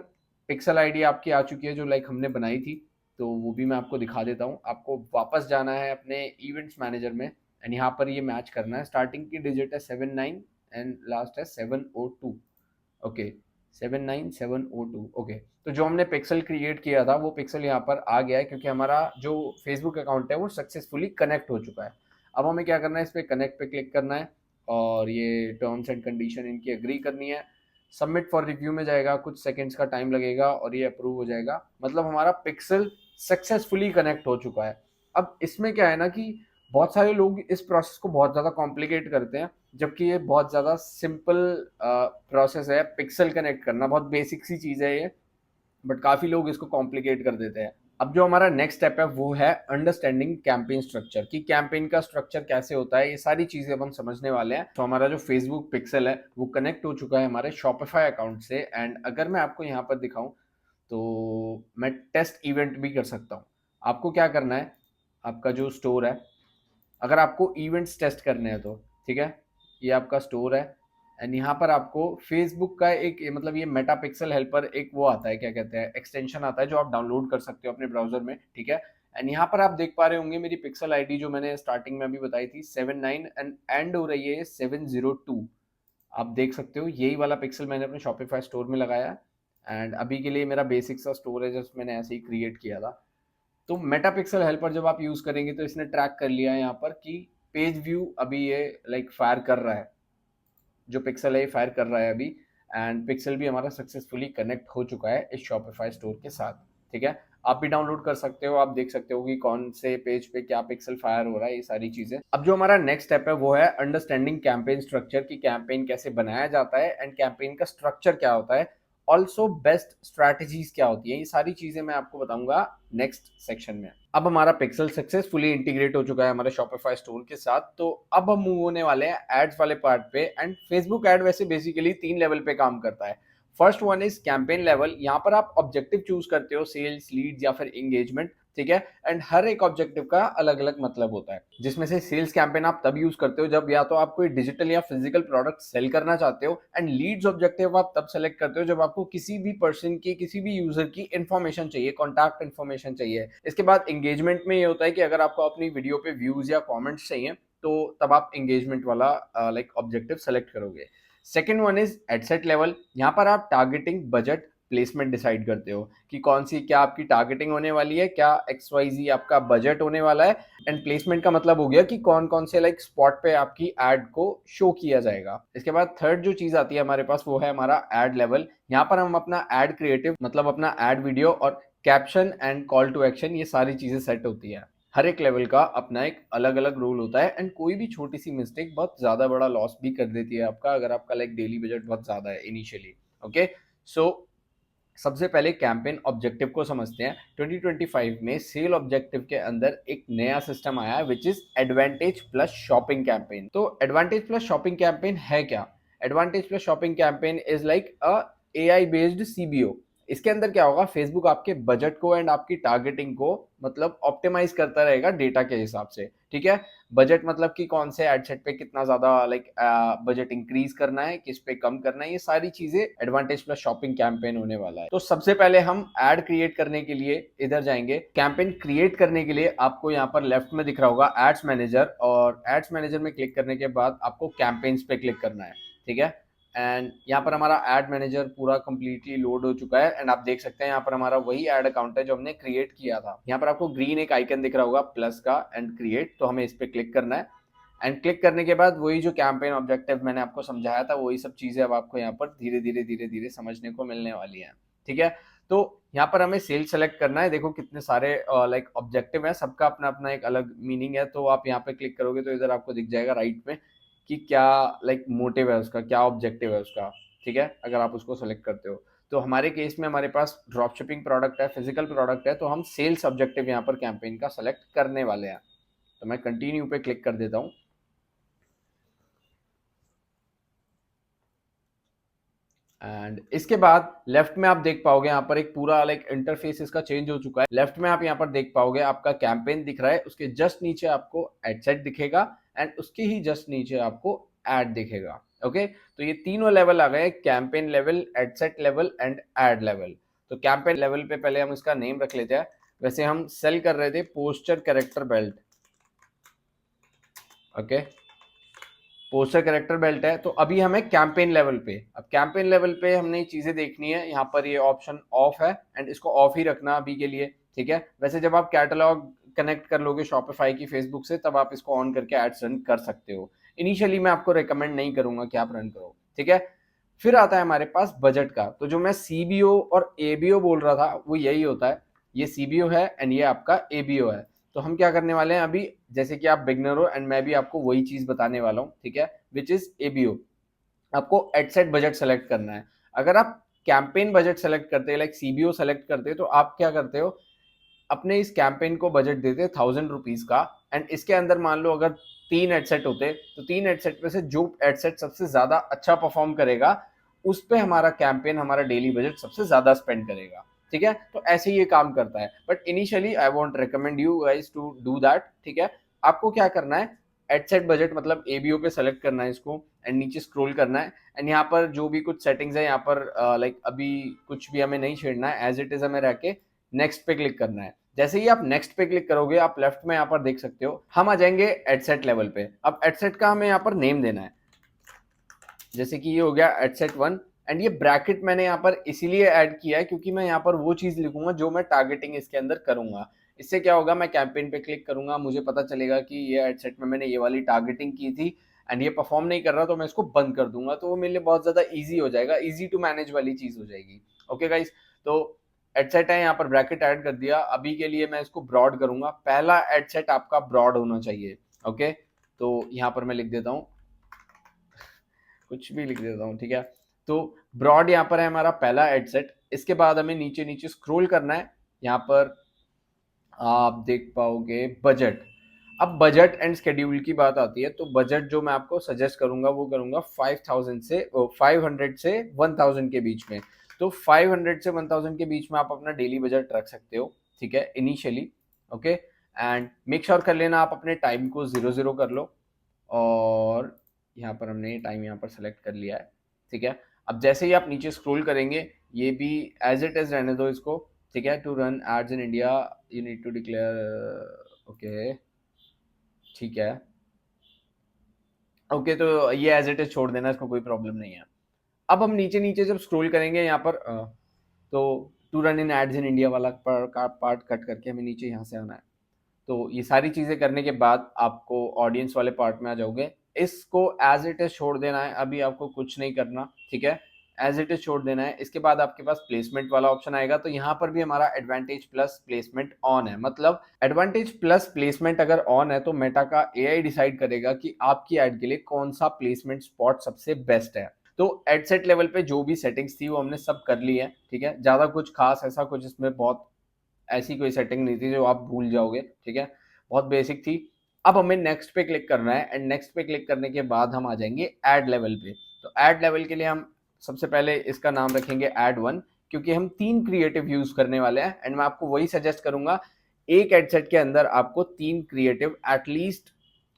पिक्सल आईडी आपकी आ चुकी है जो लाइक हमने बनाई थी, तो वो भी मैं आपको दिखा देता हूँ। आपको वापस जाना है अपने इवेंट्स मैनेजर में एंड यहाँ पर ये मैच करना है। स्टार्टिंग की डिजिट है 79 एंड लास्ट है 702। ओके, 79702। ओके, तो जो हमने पिक्सल क्रिएट किया था वो पिक्सल यहाँ पर आ गया है क्योंकि हमारा जो फेसबुक अकाउंट है वो सक्सेसफुली कनेक्ट हो चुका है। अब हमें क्या करना है, इस पर कनेक्ट पे क्लिक करना है और ये टर्म्स एंड कंडीशन इनकी एग्री करनी है। सबमिट फॉर रिव्यू में जाएगा, कुछ सेकंड्स का टाइम लगेगा और ये अप्रूव हो जाएगा। मतलब हमारा पिक्सल सक्सेसफुली कनेक्ट हो चुका है। अब इसमें क्या है ना कि बहुत सारे लोग इस प्रोसेस को बहुत ज़्यादा कॉम्प्लिकेट करते हैं, जबकि ये बहुत ज़्यादा सिंपल प्रोसेस है। पिक्सल कनेक्ट करना बहुत बेसिक सी चीज़ है ये, बट काफ़ी लोग इसको कॉम्प्लिकेट कर देते हैं। अब जो हमारा नेक्स्ट स्टेप है वो है अंडरस्टैंडिंग कैंपेन स्ट्रक्चर, कि कैंपेन का स्ट्रक्चर कैसे होता है, ये सारी चीज़ें अब हम समझने वाले हैं। तो हमारा जो फेसबुक पिक्सल है वो कनेक्ट हो चुका है हमारे शॉपिफाई अकाउंट से। एंड अगर मैं आपको यहाँ पर दिखाऊं तो मैं टेस्ट इवेंट भी कर सकता हूँ। आपको क्या करना है, आपका जो स्टोर है, अगर आपको इवेंट्स टेस्ट करने हैं तो ठीक है, ये आपका स्टोर है एंड यहाँ पर आपको फेसबुक का एक मतलब ये मेटा पिक्सल हेल्पर एक वो आता है, क्या कहते हैं, एक्सटेंशन आता है जो आप डाउनलोड कर सकते हो अपने ब्राउजर में। ठीक है, एंड यहाँ पर आप देख पा रहे होंगे मेरी पिक्सल आईडी जो मैंने स्टार्टिंग में अभी बताई थी 79 एंड एंड हो रही है 702। आप देख सकते हो यही वाला पिक्सल मैंने अपने शॉपिफाई स्टोर में लगाया एंड अभी के लिए मेरा बेसिक सा स्टोर है जस्ट मैंने ऐसे ही क्रिएट किया था। तो मेटा पिक्सल हेल्पर जब आप यूज करेंगे तो इसने ट्रैक कर लिया है यहाँ पर कि पेज व्यू अभी ये लाइक फायर कर रहा है, जो पिक्सल है ये फायर कर रहा है अभी। एंड पिक्सल भी हमारा सक्सेसफुली कनेक्ट हो चुका है इस शॉपिफाई स्टोर के साथ। ठीक है, आप भी डाउनलोड कर सकते हो, आप देख सकते हो कि कौन से पेज पे क्या पिक्सल फायर हो रहा है, ये सारी चीजें। अब जो हमारा नेक्स्ट स्टेप है वो है अंडरस्टैंडिंग कैंपेन स्ट्रक्चर, की कैंपेन कैसे बनाया जाता है एंड कैंपेन का स्ट्रक्चर क्या होता है, ऑल्सो बेस्ट स्ट्रैटेजीज क्या होती है, ये सारी चीजें मैं आपको बताऊंगा नेक्स्ट सेक्शन में। अब हमारा पिक्सल सक्सेसफुली इंटीग्रेट हो चुका है हमारे शॉपिफाई स्टोर के साथ, तो अब हम मूव होने वाले हैं एड्स वाले पार्ट पे। एंड फेसबुक एड वैसे बेसिकली 3 लेवल पे काम करता है। First one is campaign level, यहाँ पर आप ऑब्जेक्टिव चूज करते हो, सेल्स, लीड्स या फिर एंगेजमेंट। ठीक है, एंड हर एक ऑब्जेक्टिव का अलग अलग मतलब होता है, जिसमें से सेल्स कैंपेन आप तब यूज करते हो जब या तो आप कोई डिजिटल या फिजिकल प्रोडक्ट सेल करना चाहते हो। एंड लीड्स ऑब्जेक्टिव आप तब सेलेक्ट करते हो जब आपको किसी भी पर्सन की, किसी भी यूजर की इंफॉर्मेशन चाहिए, कॉन्टैक्ट इंफॉर्मेशन चाहिए। इसके बाद एंगेजमेंट में ये होता है कि अगर आपको अपनी वीडियो पे व्यूज या कॉमेंट्स चाहिए तो तब आप एंगेजमेंट वाला लाइक ऑब्जेक्टिव सेलेक्ट करोगे। Second one is ad set level, यहाँ पर आप टारगेटिंग, बजट, प्लेसमेंट डिसाइड करते हो कि कौन सी क्या आपकी टारगेटिंग होने वाली है, क्या XYZ आपका बजट होने वाला है। एंड प्लेसमेंट का मतलब हो गया कि कौन कौन से लाइक स्पॉट पे आपकी एड को शो किया जाएगा। इसके बाद थर्ड जो चीज आती है हमारे पास वो है हमारा एड लेवल। यहाँ पर हम अपना एड क्रिएटिव मतलब अपना एड वीडियो और caption and call to action, ये सारी चीजें सेट होती है। हर एक लेवल का अपना एक अलग अलग रूल होता है एंड कोई भी छोटी सी मिस्टेक बहुत ज्यादा बड़ा लॉस भी कर देती है आपका, अगर आपका लाइक डेली बजट बहुत ज्यादा है इनिशियली। ओके, सो सबसे पहले कैंपेन ऑब्जेक्टिव को समझते हैं। 2025 में सेल ऑब्जेक्टिव के अंदर एक नया सिस्टम आया है which is advantage plus shopping campaign. तो एडवांटेज प्लस शॉपिंग कैंपेन है क्या? Advantage plus shopping campaign is like a AI based CBO। इसके अंदर क्या होगा, फेसबुक आपके बजट को एंड आपकी टारगेटिंग को मतलब ऑप्टिमाइज करता रहेगा डेटा के हिसाब से, ठीक है। बजट मतलब कि कौन से एड सेट पे कितना ज्यादा लाइक बजट इंक्रीज करना है, किस पे कम करना है, ये सारी चीजें एडवांटेज प्लस शॉपिंग कैंपेन होने वाला है। तो सबसे पहले हम एड क्रिएट करने के लिए इधर जाएंगे। कैंपेन क्रिएट करने के लिए आपको यहाँ पर लेफ्ट में दिख रहा होगा एड्स मैनेजर, और एड्स मैनेजर में क्लिक करने के बाद आपको कैंपेन्स पे क्लिक करना है, ठीक है। एंड यहाँ पर हमारा एड मैनेजर पूरा कंप्लीटली लोड हो चुका है एंड आप देख सकते हैं यहाँ पर हमारा वही एड अकाउंट है जो हमने क्रिएट किया था। यहाँ पर आपको ग्रीन एक आइकन दिख रहा होगा प्लस का एंड क्रिएट, तो हमें इस पे क्लिक करना है। एंड क्लिक करने के बाद वही जो कैंपेन ऑब्जेक्टिव मैंने आपको समझाया था वही सब चीजें अब आपको यहाँ पर धीरे धीरे समझने को मिलने वाली है, ठीक है। तो यहाँ पर हमें सेल सेलेक्ट करना है। देखो कितने सारे लाइक ऑब्जेक्टिव है, सबका अपना अपना एक अलग मीनिंग है। तो आप यहाँ पे क्लिक करोगे तो इधर आपको दिख जाएगा राइट में कि क्या लाइक मोटिव है उसका, क्या ऑब्जेक्टिव है उसका, ठीक है। अगर आप उसको सेलेक्ट करते हो तो हमारे केस में हमारे पास ड्रॉप शिपिंग प्रोडक्ट है, फिजिकल प्रोडक्ट है, तो हम सेल्स ऑब्जेक्टिव यहाँ पर कैंपेन का सेलेक्ट करने वाले हैं। तो मैं कंटिन्यू पे क्लिक कर देता हूँ। एंड इसके बाद लेफ्ट में आप देख पाओगे यहाँ पर एक पूरा लाइक इंटरफेस इसका चेंज हो चुका है। लेफ्ट में आप यहाँ पर देख पाओगे आपका कैंपेन दिख रहा है, उसके जस्ट नीचे आपको एड सेट दिखेगा एंड उसके ही जस्ट नीचे आपको एड दिखेगा। ओके, तो ये तीनों लेवल आ गए, campaign level, ad set level and ad level. तो कैंपेन लेवल पे पहले हम इसका नेम रख लेते हैं। वैसे हम सेल कर रहे थे poster character belt, okay, poster character belt है। तो अभी हमें कैंपेन लेवल पे, अब कैंपेन लेवल पे हमने चीजें देखनी है। यहाँ पर ये ऑप्शन ऑफ है एंड इसको ऑफ ही रखना अभी के लिए, ठीक है। वैसे जब आप कैटलॉग कनेक्ट कर लोगे शॉपिफाई की फेसबुक से तब आप इसको ऑन करके एड्स रन कर सकते हो। इनिशियली मैं आपको रिकमेंड नहीं करूंगा कि आप रन करो, ठीक है। फिर आता है हमारे पास बजट का। तो जो मैं सीबीओ और एबीओ बोल रहा था वो यही होता है। ये सीबीओ है एंड ये आपका एबीओ है। तो हम क्या करने वाले हैं अभी, जैसे कि आप बिगनर हो एंड मैं भी आपको वही चीज बताने वाला हूँ, ठीक है, विच इज एबीओ। आपको एड सेट बजट सेलेक्ट करना है। अगर आप कैंपेन बजट सेलेक्ट करते हैं लाइक सीबीओ सेलेक्ट करते हैं तो आप क्या करते हो, अपने इस कैंपेन को बजट देते 1000 रुपीज का एंड इसके अंदर मान लो अगर 3 एडसेट होते तो 3 एडसेट में से जो एडसेट सबसे ज्यादा अच्छा परफॉर्म करेगा उस पे हमारा कैंपेन, हमारा डेली बजट सबसे ज्यादा स्पेंड करेगा, ठीक है। तो ऐसे ही ये काम करता है। But initially I want recommend you guys to do that, ठीक है। आपको क्या करना है, एडसेट बजट मतलब एबीओ पे सेलेक्ट करना है इसको एंड नीचे स्क्रॉल करना है एंड यहाँ पर जो भी कुछ सेटिंग्स है यहाँ पर लाइक अभी कुछ भी हमें नहीं छेड़ना है, एज इट इज हमें रह के नेक्स्ट पे क्लिक करना है। जैसे ही आप नेक्स्ट पे क्लिक करोगे आप लेफ्ट में यहाँ पर देख सकते हो हम आ जाएंगे एडसेट लेवल पे। अब एडसेट का हमें यहाँ पर नेम देना है। जैसे कि ये हो गया एडसेट 1 एंड ये ब्रैकेट मैंने यहाँ पर इसीलिए ऐड किया है क्योंकि मैं यहाँ पर वो चीज लिखूंगा जो मैं टारगेटिंग इसके अंदर करूंगा। इससे क्या होगा, मैं कैंपेन पे क्लिक करूंगा, मुझे पता चलेगा कि ये एडसेट में मैंने ये वाली टारगेटिंग की थी एंड ये परफॉर्म नहीं कर रहा तो मैं इसको बंद कर दूंगा। तो वो मेरे लिए बहुत ज्यादा ईजी हो जाएगा, ईजी टू मैनेज वाली चीज हो जाएगी। ओके गाइस, तो एडसेट है, यहाँ पर ब्रैकेट ऐड कर दिया। अभी के लिए मैं इसको ब्रॉड करूंगा, पहला एडसेट आपका ब्रॉड होना चाहिए। ओके, तो यहाँ पर मैं लिख देता हूँ, कुछ भी लिख देता हूँ, ठीक है। तो ब्रॉड यहाँ पर है हमारा पहला एडसेट। इसके बाद हमें नीचे नीचे स्क्रॉल करना है। यहाँ पर आप देख पाओगे बजट। अब बजट एंड शेड्यूल की बात आती है तो बजट जो मैं आपको सजेस्ट करूंगा वो करूंगा 500 से 1000 के बीच में। तो 500 से 1000 के बीच में आप अपना डेली बजट रख सकते हो, ठीक है, initially. Okay, and make sure कर लेना आप अपने टाइम को 0 कर लो। और यहाँ पर हमने टाइम यहाँ पर सेलेक्ट कर लिया है, ठीक है। अब जैसे ही आप नीचे स्क्रॉल करेंगे ये भी एज इट इज रहने दो इसको, ठीक है। To run ads in India you need to declare, okay, ठीक है। ओके, तो ये एज इट इज छोड़ देना, इसको कोई प्रॉब्लम नहीं है। अब हम नीचे नीचे जब स्क्रॉल करेंगे यहाँ पर तो to run in ads in India वाला पार्ट कट करके हमें नीचे यहाँ से आना है। तो ये सारी चीजें करने के बाद आपको ऑडियंस वाले पार्ट में आ जाओगे। इसको एज इट इज छोड़ देना है, अभी आपको कुछ नहीं करना, ठीक है, एज इट इज छोड़ देना है। इसके बाद आपके पास प्लेसमेंट वाला ऑप्शन आएगा। तो यहाँ पर भी हमारा एडवांटेज प्लस प्लेसमेंट ऑन है। मतलब एडवांटेज प्लस प्लेसमेंट अगर ऑन है तो मेटा का एआई डिसाइड करेगा कि आपकी एड के लिए कौन सा प्लेसमेंट स्पॉट सबसे बेस्ट है। तो एडसेट लेवल पे जो भी सेटिंग्स थी वो हमने सब कर ली है, ठीक है। ज्यादा कुछ खास ऐसा कुछ इसमें बहुत ऐसी कोई सेटिंग नहीं थी जो आप भूल जाओगे, ठीक है, बहुत बेसिक थी। अब हमें नेक्स्ट पे क्लिक करना है एंड नेक्स्ट पे क्लिक करने के बाद हम आ जाएंगे ऐड लेवल पे। तो ऐड लेवल के लिए हम सबसे पहले इसका नाम रखेंगे ऐड 1। क्योंकि हम 3 क्रिएटिव यूज़ करने वाले हैं एंड मैं आपको वही सजेस्ट करूँगा, एक एड सेट के अंदर आपको 3 क्रिएटिव एटलीस्ट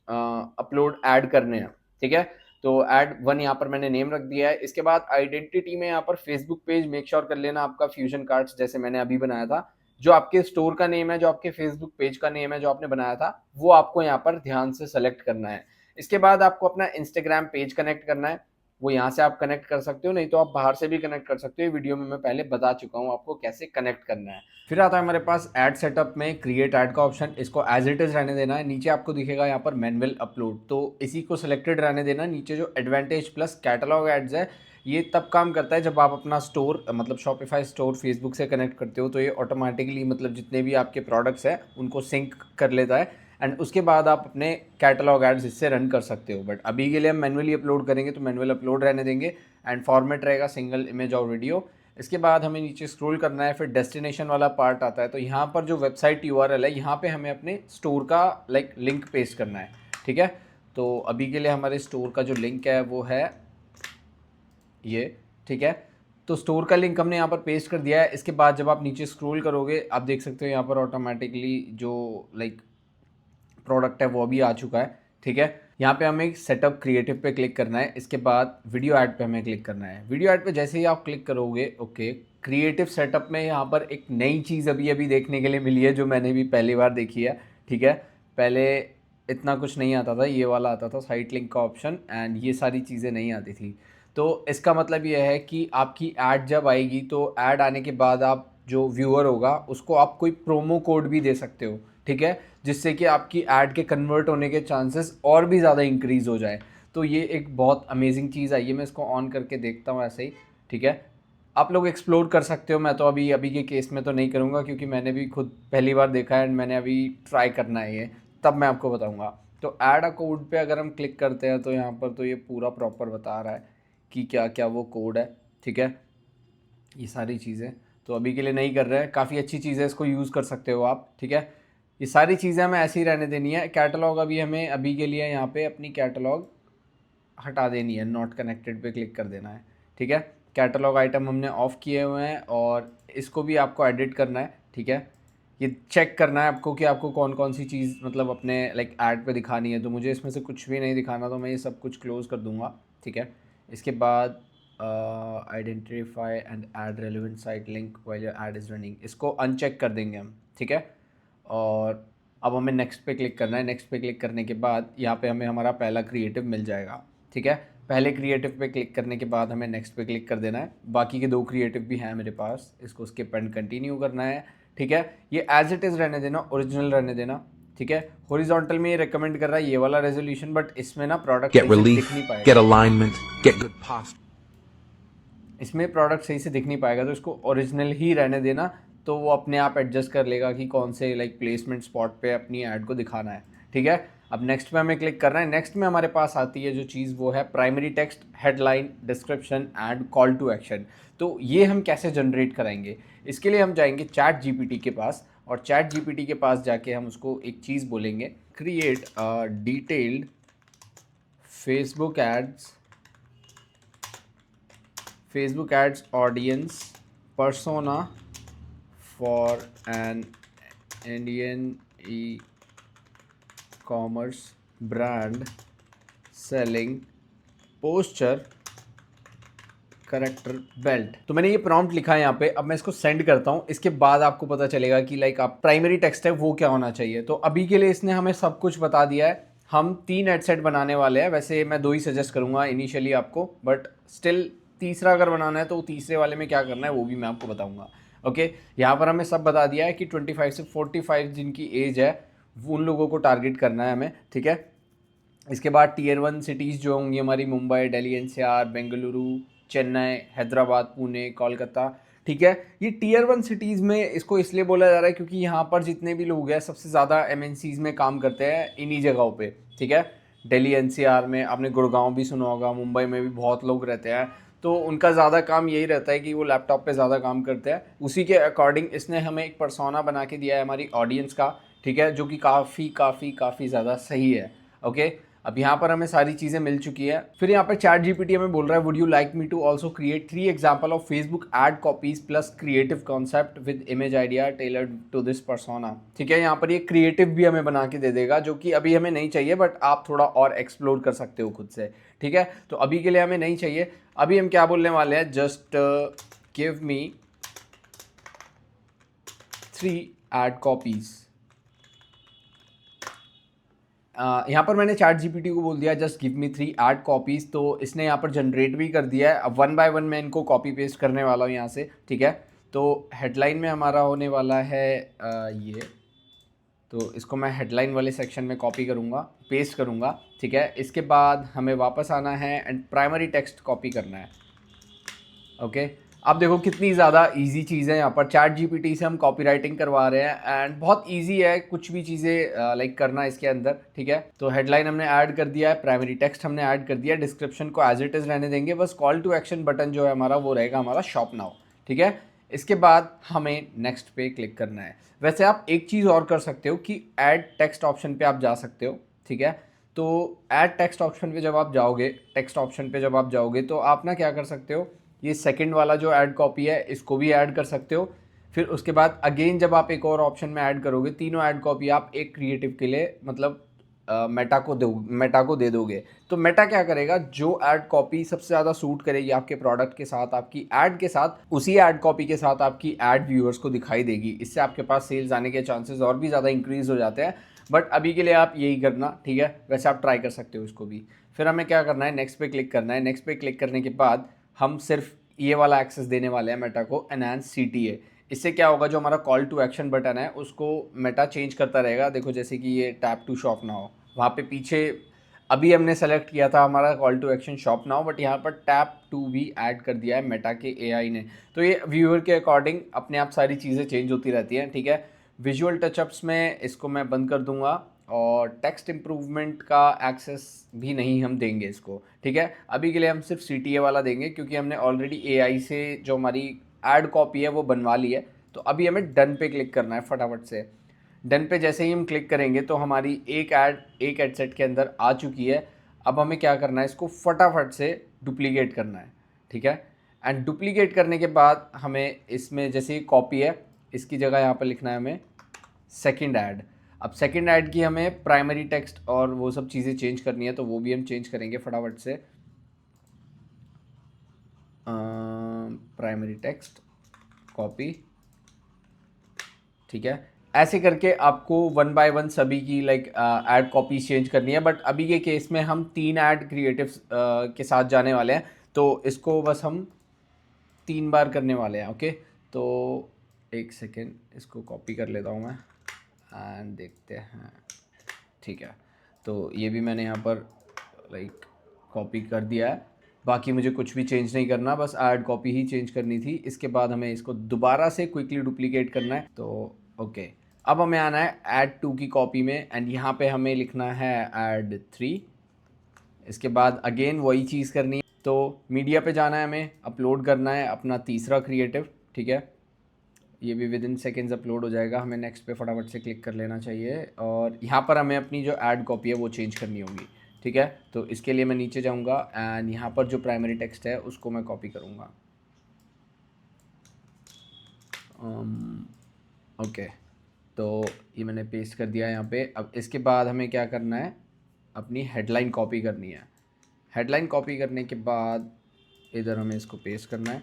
अपलोड ऐड करने हैं, ठीक है? तो ऐड 1 यहाँ पर मैंने नेम रख दिया है। इसके बाद आइडेंटिटी में यहाँ पर फेसबुक पेज मेक श्योर कर लेना आपका फ्यूजन कार्ड्स जैसे मैंने अभी बनाया था। जो आपके स्टोर का नेम है, जो आपके फेसबुक पेज का नेम है, जो आपने बनाया था, वो आपको यहाँ पर ध्यान से सेलेक्ट करना है। इसके बाद आपको अपना इंस्टाग्राम पेज कनेक्ट करना है। वो यहाँ से आप कनेक्ट कर सकते हो, नहीं तो आप बाहर से भी कनेक्ट कर सकते हो। ये वीडियो में मैं पहले बता चुका हूँ आपको कैसे कनेक्ट करना है। फिर आता है हमारे पास ऐड सेटअप में क्रिएट ऐड का ऑप्शन। इसको एज इट इज़ रहने देना है। नीचे आपको दिखेगा यहाँ पर मैनुअल अपलोड, तो इसी को सिलेक्टेड रहने देना। नीचे जो एडवांटेज प्लस कैटलॉग एड्स है, ये तब काम करता है जब आप अपना स्टोर मतलब शॉपिफाई स्टोर फेसबुक से कनेक्ट करते हो, तो ये ऑटोमेटिकली मतलब जितने भी आपके प्रोडक्ट्स हैं उनको सिंक कर लेता है एंड उसके बाद आप अपने कैटलॉग एड्स इससे रन कर सकते हो। बट अभी के लिए हम मैनुअली अपलोड करेंगे, तो मैनुअल अपलोड रहने देंगे एंड फॉर्मेट रहेगा सिंगल इमेज और वीडियो। इसके बाद हमें नीचे स्क्रॉल करना है, फिर डेस्टिनेशन वाला पार्ट आता है। तो यहाँ पर जो वेबसाइट यूआरएल है, यहाँ पे हमें अपने स्टोर का लिंक पेस्ट करना है, ठीक है? तो अभी के लिए हमारे स्टोर का जो लिंक है वो है ये, ठीक है? तो स्टोर का लिंक हमने यहाँ पर पेस्ट कर दिया है। इसके बाद जब आप नीचे स्क्रॉल करोगे, आप देख सकते हो यहाँ पर ऑटोमेटिकली जो प्रोडक्ट है वो भी आ चुका है, ठीक है? यहाँ पे हमें सेटअप क्रिएटिव पे क्लिक करना है। इसके बाद वीडियो ऐड पे हमें क्लिक करना है। वीडियो ऐड पे जैसे ही आप क्लिक करोगे, ओके, क्रिएटिव सेटअप में यहाँ पर एक नई चीज़ अभी अभी देखने के लिए मिली है, जो मैंने भी पहली बार देखी है, ठीक है? पहले इतना कुछ नहीं आता था, ये वाला आता था साइट लिंक का ऑप्शन एंड ये सारी चीज़ें नहीं आती थी। तो इसका मतलब ये है कि आपकी ऐड जब आएगी, तो ऐड आने के बाद आप जो व्यूअर होगा उसको आप कोई प्रोमो कोड भी दे सकते हो, ठीक है? जिससे कि आपकी ऐड के कन्वर्ट होने के चांसेस और भी ज़्यादा इंक्रीज़ हो जाए। तो ये एक बहुत अमेजिंग चीज़ आई है। मैं इसको ऑन करके देखता हूँ ऐसे ही, ठीक है? आप लोग एक्सप्लोर कर सकते हो। मैं तो अभी अभी के केस में तो नहीं करूँगा, क्योंकि मैंने भी खुद पहली बार देखा है एंड मैंने अभी ट्राई करना है ये, तब मैं आपको बताऊँगा। तो ऐड अ कोड पे अगर हम क्लिक करते हैं, तो यहाँ पर तो ये पूरा प्रॉपर बता रहा है कि क्या क्या वो कोड है, ठीक है? ये सारी चीज़ें तो अभी के लिए नहीं कर रहे हैं। काफ़ी अच्छी चीज़ है, इसको यूज़ कर सकते हो आप, ठीक है? ये सारी चीज़ें हमें ऐसे ही रहने देनी है। कैटलॉग अभी हमें अभी के लिए यहाँ पे अपनी कैटलॉग हटा देनी है, नॉट कनेक्टेड पे क्लिक कर देना है, ठीक है? कैटलॉग आइटम हमने ऑफ़ किए हुए हैं और इसको भी आपको एडिट करना है, ठीक है? ये चेक करना है आपको कि आपको कौन कौन सी चीज़ मतलब अपने ऐड पे दिखानी है। तो मुझे इसमें से कुछ भी नहीं दिखाना, तो मैं ये सब कुछ क्लोज़ कर दूँगा, ठीक है? इसके बाद identify and add relevant site link while your add is running, इसको अनचेक कर देंगे हम, ठीक है? और अब हमें नेक्स्ट पे क्लिक करना है। नेक्स्ट पे क्लिक करने के बाद यहाँ पे हमें हमारा पहला क्रिएटिव मिल जाएगा, ठीक है? पहले क्रिएटिव पे क्लिक करने के बाद हमें नेक्स्ट पे क्लिक कर देना है। बाकी के 2 क्रिएटिव भी हैं मेरे पास, इसको स्किप एंड कंटिन्यू करना है, ठीक है? ये एज इट इज़ रहने देना, ओरिजिनल रहने देना, ठीक है? हॉरिजॉन्टल में ये रिकमेंड कर रहा है ये वाला रेजोल्यूशन, बट इसमें ना प्रोडक्ट get सही से relief, दिख नहीं get पाएगा। alignment, get good posture. इसमें प्रोडक्ट सही से दिख नहीं पाएगा, तो इसको ओरिजिनल ही रहने देना। तो वो अपने आप एडजस्ट कर लेगा कि कौन से प्लेसमेंट स्पॉट पे अपनी ऐड को दिखाना है, ठीक है? अब नेक्स्ट पे हमें क्लिक करना है। नेक्स्ट में हमारे पास आती है जो चीज़, वो है primary text, headline, description and call to action. तो ये हम कैसे जनरेट कराएंगे? इसके लिए हम जाएंगे चैट जीपीटी के पास और चैट जीपीटी के पास जाके हम उसको एक चीज़ बोलेंगे, create a detailed Facebook ads audience persona for an Indian e-commerce brand selling posture corrector belt. तो मैंने ये प्रॉम्प्ट लिखा है यहाँ पे। अब मैं इसको सेंड करता हूँ, इसके बाद आपको पता चलेगा कि आप प्राइमरी टेक्स्ट है वो क्या होना चाहिए। तो अभी के लिए इसने हमें सब कुछ बता दिया है। हम 3 एड सेट बनाने वाले हैं। वैसे मैं 2 ही सजेस्ट करूँगा इनिशियली आपको, बट स्टिल तीसरा अगर बनाना है तो तीसरे वाले में क्या करना है वो भी मैं आपको बताऊँगा। ओके, यहाँ पर हमें सब बता दिया है कि 25 से 45 जिनकी एज है उन लोगों को टारगेट करना है हमें, ठीक है? इसके बाद टियर 1 सिटीज़ जो होंगी हमारी, मुंबई, दिल्ली एनसीआर, बेंगलुरु, चेन्नई, हैदराबाद, पुणे, कोलकाता, ठीक है? ये टियर 1 सिटीज़ में इसको इसलिए बोला जा रहा है क्योंकि यहाँ पर जितने भी लोग हैं सबसे ज़्यादा एमएनसीज़ में काम करते हैं इन्हीं जगहों पे, ठीक है? दिल्ली एनसीआर में आपने गुड़गांव भी सुना होगा, मुंबई में भी बहुत लोग रहते हैं। तो उनका ज़्यादा काम यही रहता है कि वो लैपटॉप पे ज़्यादा काम करते हैं। उसी के अकॉर्डिंग इसने हमें एक पर्सोना बना के दिया है हमारी ऑडियंस का, ठीक है? जो कि काफ़ी ज़्यादा सही है, ओके? अब यहाँ पर हमें सारी चीज़ें मिल चुकी है। फिर यहाँ पर चैट जीपीटी हमें बोल रहा है would you like me to also create 3 example of Facebook ad copies plus creative concept with image idea tailored to this persona. ठीक है, यहाँ पर ये क्रिएटिव भी हमें बना के दे देगा, जो कि अभी हमें नहीं चाहिए, बट आप थोड़ा और एक्सप्लोर कर सकते हो खुद से। ठीक है, तो अभी के लिए हमें नहीं चाहिए। अभी हम क्या बोलने वाले हैं, just give me 3 ad copies. यहाँ पर मैंने चैट जीपीटी को बोल दिया just give me 3 ad copies, तो इसने यहाँ पर जनरेट भी कर दिया है। अब 1 बाय 1 मैं इनको कॉपी पेस्ट करने वाला हूँ यहाँ से। ठीक है, तो हेडलाइन में हमारा होने वाला है ये, तो इसको मैं हेडलाइन वाले सेक्शन में कॉपी करूँगा, पेस्ट करूँगा। ठीक है, इसके बाद हमें वापस आना है एंड प्राइमरी टेक्स्ट कॉपी करना है। ओके, अब देखो कितनी ज़्यादा इजी चीज़ है। यहाँ पर चैट जीपीटी से हम कॉपी राइटिंग करवा रहे हैं एंड बहुत इजी है कुछ भी चीज़ें लाइक करना इसके अंदर। ठीक है, तो हेडलाइन हमने ऐड कर दिया है, प्राइमरी टेक्स्ट हमने ऐड कर दिया, डिस्क्रिप्शन को एज इट इज़ रहने देंगे, बस कॉल टू एक्शन बटन जो है हमारा वो रहेगा हमारा शॉप नाउ। ठीक है, इसके बाद हमें नेक्स्ट पे क्लिक करना है। वैसे आप एक चीज़ और कर सकते हो कि ऐड टेक्स्ट ऑप्शन पे आप जा सकते हो। ठीक है, तो ऐड टेक्स्ट ऑप्शन पे जब आप जाओगे, टेक्स्ट ऑप्शन पे जब आप जाओगे तो आप ना क्या कर सकते हो, ये सेकंड वाला जो ऐड कॉपी है इसको भी ऐड कर सकते हो। फिर उसके बाद अगेन जब आप एक और ऑप्शन में ऐड करोगे, तीनों ऐड कॉपी आप एक क्रिएटिव के लिए मतलब मेटा को दे दोगे। तो मेटा क्या करेगा, जो ऐड कॉपी सबसे ज़्यादा सूट करेगी आपके प्रोडक्ट के साथ, आपकी ऐड के साथ, उसी ऐड कॉपी के साथ आपकी ऐड व्यूअर्स को दिखाई देगी। इससे आपके पास सेल्स आने के चांसेस और भी ज़्यादा इंक्रीज हो जाते हैं। बट अभी के लिए आप यही करना। ठीक है, वैसे आप ट्राई कर सकते हो इसको भी। फिर हमें क्या करना है, नेक्स्ट पे क्लिक करना है। नेक्स्ट पे क्लिक करने के बाद हम सिर्फ ये वाला एक्सेस देने वाले हैं मेटा को, एनहांस सीटीए। इससे क्या होगा, जो हमारा कॉल टू एक्शन बटन है उसको मेटा चेंज करता रहेगा। देखो जैसे कि ये टैप टू शॉप नाउ, वहाँ पे पीछे अभी हमने सेलेक्ट किया था हमारा call to action shop now, but यहाँ पर टैप टू भी ऐड कर दिया है मेटा के एआई ने। तो ये व्यूअर के अकॉर्डिंग अपने आप सारी चीज़ें चेंज होती रहती हैं। ठीक है, विजुअल टचअप्स में इसको मैं बंद कर दूंगा और टेक्स्ट इम्प्रूवमेंट का एक्सेस भी नहीं हम देंगे इसको। ठीक है, अभी के लिए हम सिर्फ सीटीए वाला देंगे क्योंकि हमने ऑलरेडी एआई से जो हमारी ऐड कॉपी है वो बनवा ली है। तो अभी हमें डन पे क्लिक करना है फटाफट से। डन पे जैसे ही हम क्लिक करेंगे तो हमारी एक एड सेट के अंदर आ चुकी है। अब हमें क्या करना है, इसको फटाफट से डुप्लीकेट करना है। ठीक है, एंड डुप्लीकेट करने के बाद हमें इसमें जैसे कॉपी है, इसकी जगह यहाँ पर लिखना है हमें सेकंड ऐड। अब सेकंड ऐड की हमें प्राइमरी टेक्स्ट और वो सब चीज़ें चेंज करनी है, तो वो भी हम चेंज करेंगे फटाफट से। Primary text copy. ठीक है, ऐसे करके आपको 1 बाय 1 सभी की लाइक ऐड कॉपी चेंज करनी है। बट अभी के केस में हम 3 ऐड क्रिएटिव के साथ जाने वाले हैं, तो इसको बस हम 3 बार करने वाले हैं। ओके, तो एक सेकेंड इसको कॉपी कर लेता हूँ मैं एंड देखते हैं। ठीक है, तो ये भी मैंने यहाँ पर लाइक कॉपी कर दिया है। बाकी मुझे कुछ भी चेंज नहीं करना, बस ऐड कॉपी ही चेंज करनी थी। इसके बाद हमें इसको दोबारा से क्विकली डुप्लीकेट करना है। तो ओके, अब हमें आना है ऐड 2 की कॉपी में एंड यहाँ पे हमें लिखना है ऐड 3। इसके बाद अगेन वही चीज़ करनी है, तो मीडिया पे जाना है, हमें अपलोड करना है अपना तीसरा क्रिएटिव। ठीक है, ये भी विद इन सेकेंड्स अपलोड हो जाएगा। हमें नेक्स्ट पे फटाफट से क्लिक कर लेना चाहिए और यहाँ पर हमें अपनी जो ऐड कॉपी है वो चेंज करनी होगी। ठीक है, तो इसके लिए मैं नीचे जाऊँगा एंड यहाँ पर जो प्राइमरी टेक्स्ट है उसको मैं कॉपी करूँगा। ओके, तो ये मैंने पेस्ट कर दिया यहाँ पे। अब इसके बाद हमें क्या करना है, अपनी हेडलाइन कॉपी करनी है। हेडलाइन कॉपी करने के बाद इधर हमें इसको पेस्ट करना है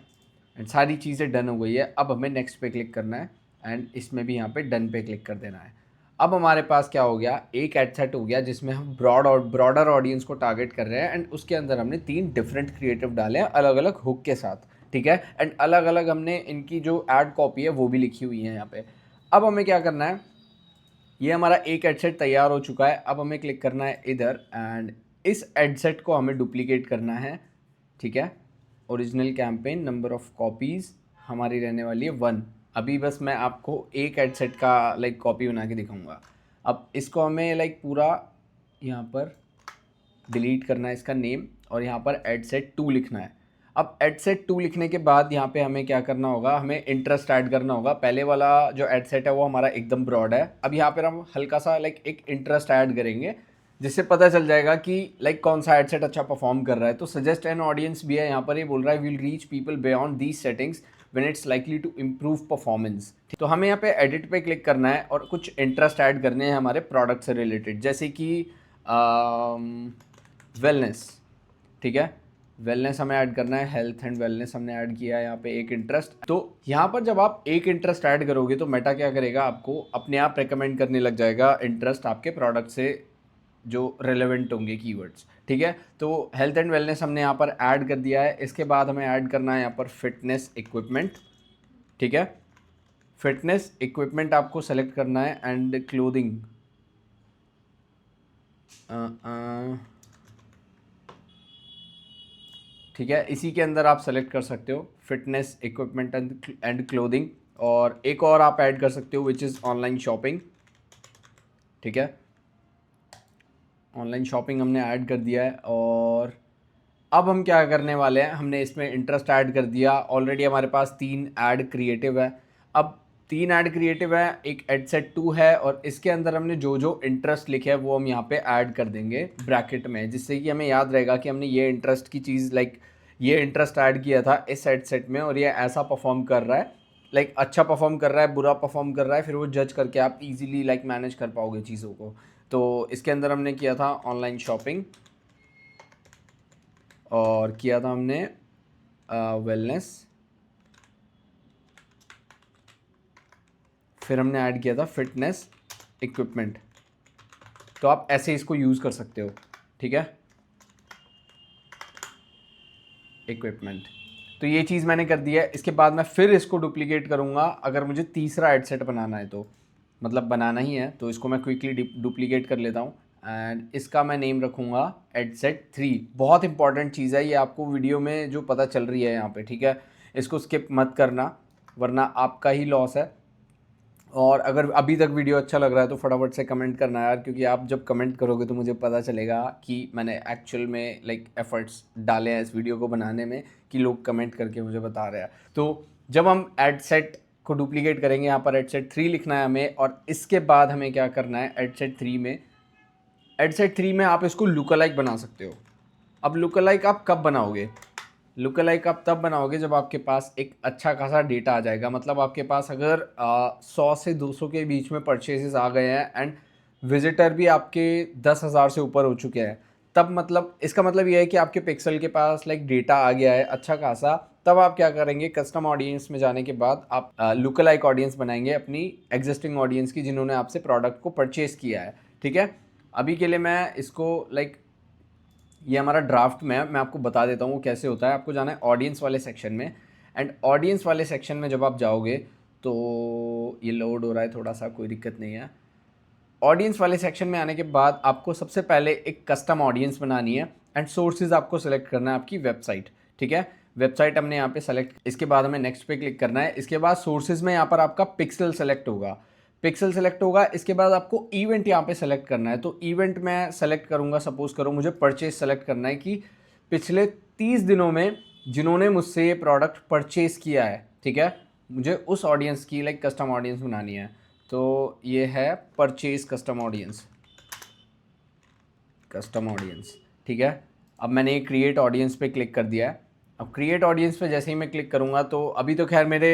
एंड सारी चीज़ें डन हो गई है। अब हमें नेक्स्ट पे क्लिक करना है एंड इसमें भी यहाँ पे डन पे क्लिक कर देना है। अब हमारे पास क्या हो गया, एक एड सेट हो गया जिसमें हम ब्रॉडर ऑडियंस को टारगेट कर रहे हैं एंड उसके अंदर हमने 3 डिफरेंट क्रिएटिव डाले हैं अलग अलग हुक के साथ। ठीक है, एंड अलग अलग हमने इनकी जो ऐड कॉपी है वो भी लिखी हुई है यहाँ पे। अब हमें क्या करना है, ये हमारा एक एड सेट तैयार हो चुका है। अब हमें क्लिक करना है इधर एंड इस एड सेट को हमें डुप्लीकेट करना है। ठीक है, original campaign number of copies हमारी रहने वाली है 1। अभी बस मैं आपको एक एड सेट का लाइक कॉपी बना के दिखाऊंगा। अब इसको हमें लाइक पूरा यहाँ पर डिलीट करना है इसका नेम और यहाँ पर एड सेट 2 लिखना है। अब एड सेट 2 लिखने के बाद यहाँ पे हमें क्या करना होगा, हमें इंटरेस्ट ऐड करना होगा। पहले वाला जो एड सेट है वो हमारा एकदम ब्रॉड है, अब यहाँ पर हम हल्का सा लाइक एक इंटरेस्ट ऐड करेंगे जिससे पता चल जाएगा कि लाइक कौन सा एडसेट अच्छा परफॉर्म कर रहा है। तो सजेस्ट एन ऑडियंस भी है यहाँ पर, ये बोल रहा है will reach people beyond these settings when it's likely to improve performance. तो हमें यहाँ पे एडिट पे क्लिक करना है और कुछ इंटरेस्ट ऐड करने हैं हमारे प्रोडक्ट से रिलेटेड, जैसे कि वेलनेस। ठीक है, वेलनेस हमें ऐड करना है, हेल्थ एंड वेलनेस हमने ऐड किया है यहाँ पे एक इंटरेस्ट। तो यहाँ पर जब आप एक इंटरेस्ट ऐड करोगे तो मेटा क्या करेगा, आपको अपने आप रिकमेंड करने लग जाएगा इंटरेस्ट आपके प्रोडक्ट से जो रेलेवेंट होंगे कीवर्ड्स। ठीक है, तो हेल्थ एंड वेलनेस हमने यहाँ पर ऐड कर दिया है। इसके बाद हमें ऐड करना है यहाँ पर फिटनेस इक्विपमेंट। ठीक है, फिटनेस इक्विपमेंट आपको सेलेक्ट करना है एंड क्लोथिंग। ठीक है, इसी के अंदर आप सेलेक्ट कर सकते हो फिटनेस इक्विपमेंट एंड क्लोथिंग। और एक और आप ऐड कर सकते हो विच इज़ ऑनलाइन शॉपिंग। ठीक है, ऑनलाइन शॉपिंग हमने ऐड कर दिया है। और अब हम क्या करने वाले हैं, हमने इसमें इंटरेस्ट ऐड कर दिया ऑलरेडी, हमारे पास 3 ऐड क्रिएटिव है। अब 3 ऐड क्रिएटिव है, एक एडसेट 2 है, और इसके अंदर हमने जो जो इंटरेस्ट लिखे है वो हम यहाँ पे ऐड कर देंगे ब्रैकेट में, जिससे कि हमें याद रहेगा कि हमने ये इंटरेस्ट की चीज़ लाइक ये इंटरेस्ट ऐड किया था इस एडसेट में और ये ऐसा परफॉर्म कर रहा है, लाइक अच्छा परफॉर्म कर रहा है, बुरा परफॉर्म कर रहा है, फिर वो जज करके आप इजीली लाइक मैनेज कर पाओगे चीज़ों को। तो इसके अंदर हमने किया था ऑनलाइन शॉपिंग, और किया था हमने वेलनेस, फिर हमने ऐड किया था फिटनेस इक्विपमेंट। तो आप ऐसे इसको यूज़ कर सकते हो। ठीक है, इक्विपमेंट। तो ये चीज़ मैंने कर दी है। इसके बाद मैं फिर इसको डुप्लीकेट करूँगा अगर मुझे तीसरा एडसेट बनाना है, तो मतलब बनाना ही है, तो इसको मैं क्विकली डुप्लीकेट कर लेता हूँ एंड इसका मैं नेम रखूँगा एडसेट 3। बहुत इंपॉर्टेंट चीज़ है ये, आपको वीडियो में जो पता चल रही है यहाँ पे। ठीक है, इसको स्किप मत करना वरना आपका ही लॉस है। और अगर अभी तक वीडियो अच्छा लग रहा है तो फटाफट से कमेंट करना यार, क्योंकि आप जब कमेंट करोगे तो मुझे पता चलेगा कि मैंने एक्चुअल में लाइक एफर्ट्स डाले हैं इस वीडियो को बनाने में, कि लोग कमेंट करके मुझे बता रहे हैं। तो जब हम एड सेट को डुप्लीकेट करेंगे, यहाँ पर एड सेट 3 लिखना है हमें, और इसके बाद हमें क्या करना है, एड सेट 3 में, एड सेट 3 में आप इसको लुक अलाइक बना सकते हो। अब लुक अलाइक आप कब बनाओगे, लुक अलाइक आप तब बनाओगे जब आपके पास एक अच्छा खासा डेटा आ जाएगा। मतलब आपके पास अगर 100 से 200 के बीच में परचेजेस आ गए हैं एंड विजिटर भी आपके 10,000 से ऊपर हो चुके हैं, तब मतलब इसका मतलब ये है कि आपके पिक्सल के पास लाइक डेटा आ गया है अच्छा खासा। तब आप क्या करेंगे, कस्टम ऑडियंस में जाने के बाद आप लुक अलाइक ऑडियंस बनाएंगे अपनी एग्जिस्टिंग ऑडियंस की, जिन्होंने आपसे प्रोडक्ट को परचेज किया है। ठीक है, अभी के लिए मैं इसको लाइक ये हमारा ड्राफ्ट में है, मैं आपको बता देता हूँ वो कैसे होता है। आपको जाना है ऑडियंस वाले सेक्शन में, एंड ऑडियंस वाले सेक्शन में जब आप जाओगे तो ये लोड हो रहा है थोड़ा सा, कोई दिक्कत नहीं है। ऑडियंस वाले सेक्शन में आने के बाद आपको सबसे पहले एक कस्टम ऑडियंस बनानी है एंड सोर्सेज आपको सेलेक्ट करना है आपकी वेबसाइट। ठीक है, वेबसाइट हमने यहाँ पे सेलेक्ट, इसके बाद हमें नेक्स्ट पे क्लिक करना है। इसके बाद सोर्सेज में यहाँ पर आपका पिक्सल सेलेक्ट होगा, पिक्सल सेलेक्ट होगा। इसके बाद आपको इवेंट यहाँ पे सेलेक्ट करना है। तो इवेंट मैं सेलेक्ट करूँगा, सपोज करो मुझे परचेज सेलेक्ट करना है कि पिछले 30 दिनों में जिन्होंने मुझसे ये प्रोडक्ट परचेज किया है। ठीक है, मुझे उस ऑडियंस की लाइक कस्टम ऑडियंस बनानी है। तो ये है purchase custom audience, custom audience. ठीक है, अब मैंने ये क्रिएट ऑडियंस पे क्लिक कर दिया है। अब क्रिएट ऑडियंस पे जैसे ही मैं क्लिक करूँगा तो अभी तो खैर मेरे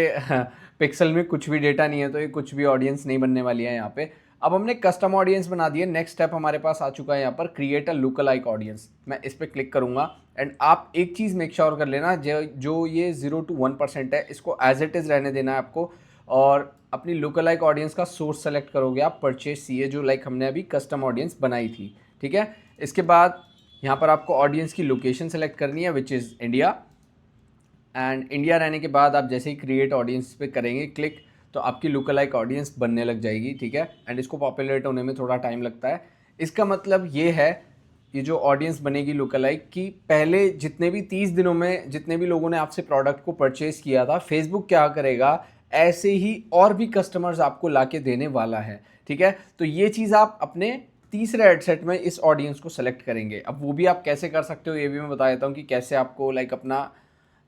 पिक्सल में कुछ भी डेटा नहीं है, तो ये कुछ भी ऑडियंस नहीं बनने वाली है यहाँ पे। अब हमने कस्टम ऑडियंस बना दिए, नेक्स्ट स्टेप हमारे पास आ चुका है यहाँ पर create a look alike audience. मैं इस पर क्लिक करूँगा एंड आप एक चीज़ मेक श्योर कर लेना, जो ये 0 to 1% है इसको एज इट इज़ रहने देना है आपको, और अपनी लुक अलाइक ऑडियंस का सोर्स सेलेक्ट करोगे आप परचेज सी, जो लाइक हमने अभी कस्टम ऑडियंस बनाई थी। ठीक है, इसके बाद यहाँ पर आपको ऑडियंस की लोकेशन सेलेक्ट करनी है which is India, and India रहने के बाद आप जैसे ही क्रिएट ऑडियंस पे करेंगे क्लिक तो आपकी लुक अलाइक ऑडियंस बनने लग जाएगी। ठीक है, एंड इसको पॉपुलेट होने में थोड़ा टाइम लगता है। इसका मतलब ये है, ये जो ऑडियंस बनेगी लुक अलाइक की, पहले जितने भी 30 दिनों में जितने भी लोगों ने आपसे प्रोडक्ट को परचेज किया था, फेसबुक क्या करेगा, ऐसे ही और भी कस्टमर्स आपको ला के देने वाला है। ठीक है, तो ये चीज़ आप अपने तीसरे एडसेट में इस ऑडियंस को सेलेक्ट करेंगे। अब वो भी आप कैसे कर सकते हो ये भी मैं बता देता हूँ कि कैसे आपको लाइक अपना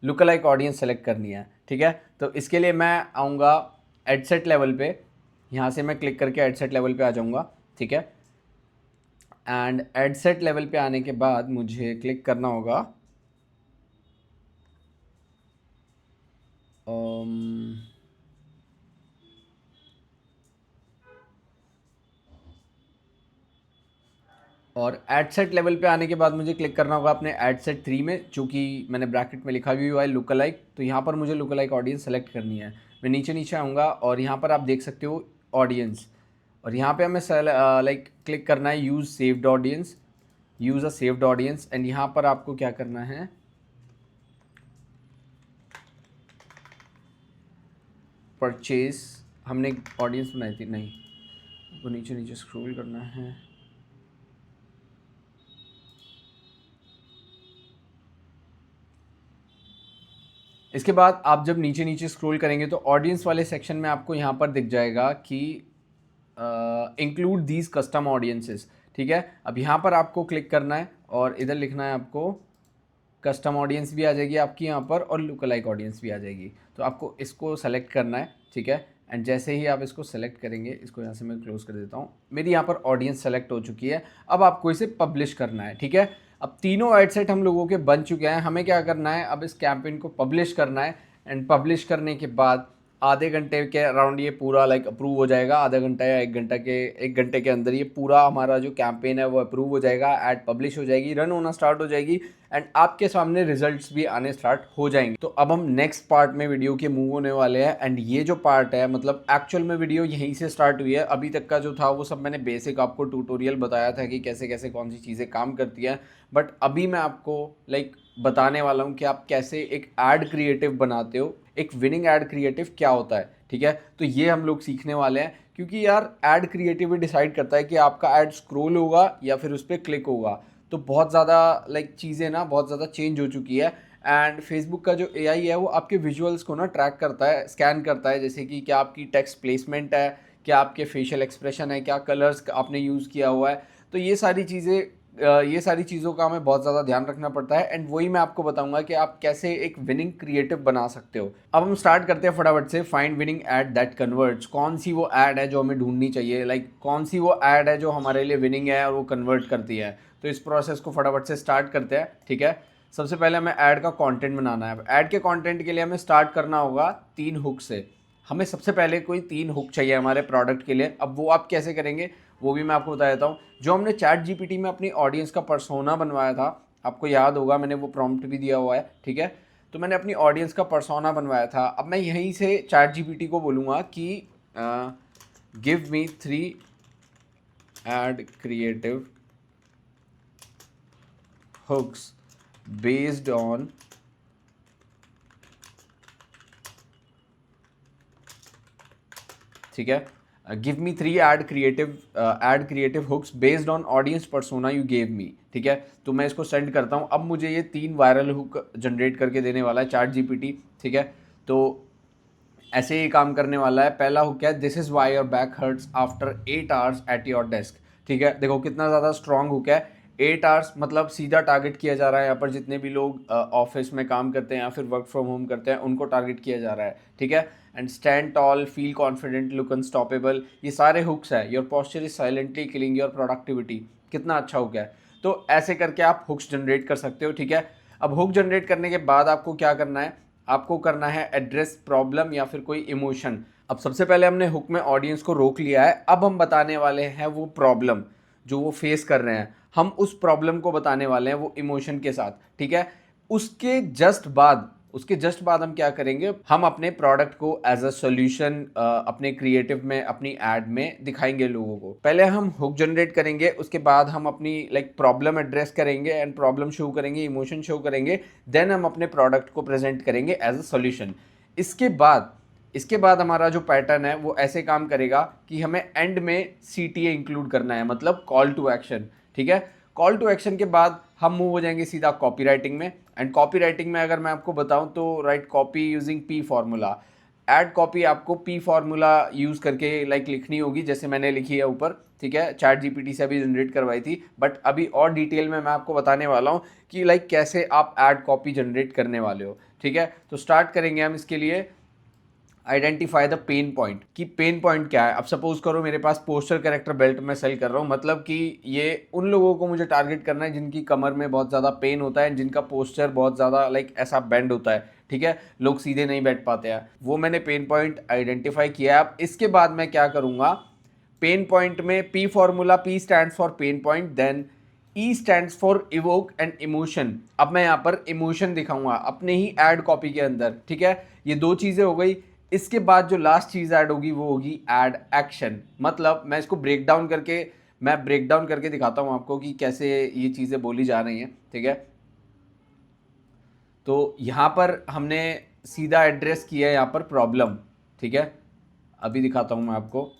लुक अलाइक ऑडियंस सेलेक्ट करनी है। ठीक है, तो इसके लिए मैं आऊँगा एडसेट लेवल पे, यहाँ से मैं क्लिक करके एडसेट लेवल पे आ जाऊँगा। ठीक है, एंड एड सेट लेवल पे आने के बाद मुझे क्लिक करना होगा और एड सेट लेवल पे आने के बाद मुझे क्लिक करना होगा अपने एड सेट 3 में, जो कि मैंने ब्रैकेट में लिखा भी हुआ है लुक अलाइक। तो यहाँ पर मुझे लुक अलाइक ऑडियंस सेलेक्ट करनी है। मैं नीचे नीचे आऊँगा और यहाँ पर आप देख सकते हो ऑडियंस, और यहाँ पे हमें लाइक क्लिक करना है use saved audience, use a saved audience. And यहाँ पर आपको क्या करना है, परचेज, हमने ऑडियंस बनाई थी नहीं, आपको नीचे नीचे स्क्रॉल करना है। इसके बाद आप जब नीचे नीचे स्क्रॉल करेंगे तो ऑडियंस वाले सेक्शन में आपको यहाँ पर दिख जाएगा कि इंक्लूड दीज कस्टम ऑडियंसेस। ठीक है, अब यहाँ पर आपको क्लिक करना है और इधर लिखना है आपको कस्टम ऑडियंस भी आ जाएगी आपकी यहाँ पर, और लुक अलाइक ऑडियंस भी आ जाएगी। तो आपको इसको सेलेक्ट करना है। ठीक है, एंड जैसे ही आप इसको सेलेक्ट करेंगे, इसको यहाँ से मैं क्लोज कर देता हूँ, मेरी यहाँ पर ऑडियंस सेलेक्ट हो चुकी है। अब आपको इसे पब्लिश करना है। ठीक है, अब तीनों एड सेट हम लोगों के बन चुके हैं। हमें क्या करना है, अब इस कैंपेन को पब्लिश करना है। एंड पब्लिश करने के बाद आधे घंटे के अराउंड ये पूरा लाइक अप्रूव हो जाएगा। आधा घंटा या एक घंटे के अंदर ये पूरा हमारा जो कैंपेन है वो अप्रूव हो जाएगा, ऐड पब्लिश हो जाएगी, रन होना स्टार्ट हो जाएगी, एंड आपके सामने रिजल्ट्स भी आने स्टार्ट हो जाएंगे। तो अब हम नेक्स्ट पार्ट में वीडियो के मूव होने वाले हैं। एंड ये जो पार्ट है, मतलब एक्चुअल में वीडियो यहीं से स्टार्ट हुई है। अभी तक का जो था वो सब मैंने बेसिक आपको ट्यूटोरियल बताया था कि कैसे कैसे कौन सी चीज़ें काम करती हैं, बट अभी मैं आपको लाइक बताने वाला हूँ कि आप कैसे एक एड क्रिएटिव बनाते हो, एक विनिंग एड क्रिएटिव क्या होता है। ठीक है, तो ये हम लोग सीखने वाले हैं, क्योंकि यार एड क्रिएटिव डिसाइड करता है कि आपका एड स्क्रॉल होगा या फिर उस पर क्लिक होगा। तो बहुत ज़्यादा लाइक चीज़ें ना बहुत ज़्यादा चेंज हो चुकी है। एंड फेसबुक का जो एआई है वो आपके विजुअल्स को ना ट्रैक करता है, स्कैन करता है, जैसे कि क्या आपकी टेक्स्ट प्लेसमेंट है, क्या आपके फेशियल एक्सप्रेशन है, क्या कलर्स आपने यूज़ किया हुआ है। तो ये सारी चीज़ों का हमें बहुत ज़्यादा ध्यान रखना पड़ता है। एंड वही मैं आपको बताऊंगा कि आप कैसे एक विनिंग क्रिएटिव बना सकते हो। अब हम स्टार्ट करते हैं फटाफट से। Find winning ad that converts, कौन सी वो एड है जो हमें ढूंढनी चाहिए, लाइक कौन सी वो एड है जो हमारे लिए विनिंग है और वो कन्वर्ट करती है। तो इस प्रोसेस को फटाफट से स्टार्ट करते हैं। ठीक है, सबसे पहले हमें ऐड का कंटेंट बनाना है। ऐड के कंटेंट के लिए हमें स्टार्ट करना होगा 3 हुक से। हमें सबसे पहले कोई 3 हुक चाहिए हमारे प्रोडक्ट के लिए। अब वो आप कैसे करेंगे वो भी मैं आपको बता देता हूँ। जो हमने चैट जीपीटी में अपनी ऑडियंस का पर्सोना बनवाया था, आपको याद होगा मैंने वो प्रॉम्प्ट भी दिया हुआ है। ठीक है, तो मैंने अपनी ऑडियंस का पर्सोना बनवाया था। अब मैं यहीं से चैट जीपीटी को बोलूँगा कि give me 3 ad creative hooks based on ठीक है, give me 3 ad creative hooks based on audience persona you gave me. ठीक है, तो मैं इसको सेंड करता हूँ। अब मुझे ये 3 वायरल हुक जनरेट करके देने वाला है चैट जीपीटी। ठीक है, तो ऐसे ही काम करने वाला है। पहला हुक है, this is why your back hurts after 8 hours at your desk. ठीक है, देखो कितना ज़्यादा स्ट्रॉन्ग हुक है। 8 आवर्स मतलब सीधा टारगेट किया जा रहा है। यहाँ पर जितने भी लोग ऑफिस में काम करते हैं या फिर वर्क फ्रॉम होम करते हैं उनको टारगेट किया जा रहा है। ठीक है, and stand toll, feel confident, look unstoppable, ये सारे हुक्स है। Your posture is silently killing your productivity, कितना अच्छा हुक है। तो ऐसे करके आप हुक्स जनरेट कर सकते हो। ठीक है, अब हुक जनरेट करने के बाद आपको क्या करना है, आपको करना है एड्रेस प्रॉब्लम या फिर कोई इमोशन। अब सबसे पहले हमने हुक में ऑडियंस को रोक लिया है। अब हम बताने वाले हैं वो प्रॉब्लम जो वो फेस कर रहे हैं, हम उस प्रॉब्लम को बताने वाले हैं वो इमोशन के साथ। ठीक है, उसके जस्ट बाद हम क्या करेंगे, हम अपने प्रोडक्ट को एज अ सोल्यूशन अपने क्रिएटिव में, अपनी एड में दिखाएंगे लोगों को। पहले हम हुक जनरेट करेंगे, उसके बाद हम अपनी लाइक प्रॉब्लम एड्रेस करेंगे एंड प्रॉब्लम शो करेंगे, इमोशन शो करेंगे, देन हम अपने प्रोडक्ट को प्रेजेंट करेंगे एज अ सोल्यूशन। इसके बाद हमारा जो पैटर्न है वो ऐसे काम करेगा कि हमें एंड में CTA इंक्लूड करना है, मतलब कॉल टू एक्शन। ठीक है, कॉल टू एक्शन के बाद हम मूव हो जाएंगे सीधा कॉपी राइटिंग में। एंड कॉपी राइटिंग में अगर मैं आपको बताऊं तो right copy using P formula. Ad copy आपको P फॉर्मूला यूज़ करके लाइक लिखनी होगी, जैसे मैंने लिखी है ऊपर। ठीक है, चैट जीपीटी से अभी जनरेट करवाई थी, बट अभी और डिटेल में मैं आपको बताने वाला हूँ कि लाइक कैसे आप एड कॉपी जनरेट करने वाले हो। ठीक है, तो स्टार्ट करेंगे हम इसके लिए। आइडेंटिफाई द पेन पॉइंट, कि पेन पॉइंट क्या है। अब सपोज करो मेरे पास पोस्टर कैरेक्टर बेल्ट मैं सेल कर रहा हूँ, मतलब कि ये उन लोगों को मुझे टारगेट करना है जिनकी कमर में बहुत ज़्यादा पेन होता है, जिनका पोस्चर बहुत ज़्यादा लाइक ऐसा बेंड होता है, ठीक है, लोग सीधे नहीं बैठ पाते हैं। वो मैंने पेन पॉइंट आइडेंटिफाई किया। अब इसके बाद मैं क्या करूँगा, पेन पॉइंट में P formula, P stands for pain point, then E stands for evoke and emotion. अब मैं यहाँ पर इमोशन दिखाऊंगा अपने ही एड कॉपी के अंदर, ठीक है। ये दो चीज़ें हो गई। इसके बाद जो लास्ट चीज़ ऐड होगी वो होगी ऐड एक्शन। मतलब मैं इसको ब्रेक डाउन करके दिखाता हूँ आपको कि कैसे ये चीज़ें बोली जा रही हैं, ठीक है। तो यहाँ पर हमने सीधा एड्रेस किया है यहाँ पर प्रॉब्लम, ठीक है। अभी दिखाता हूँ मैं आपको।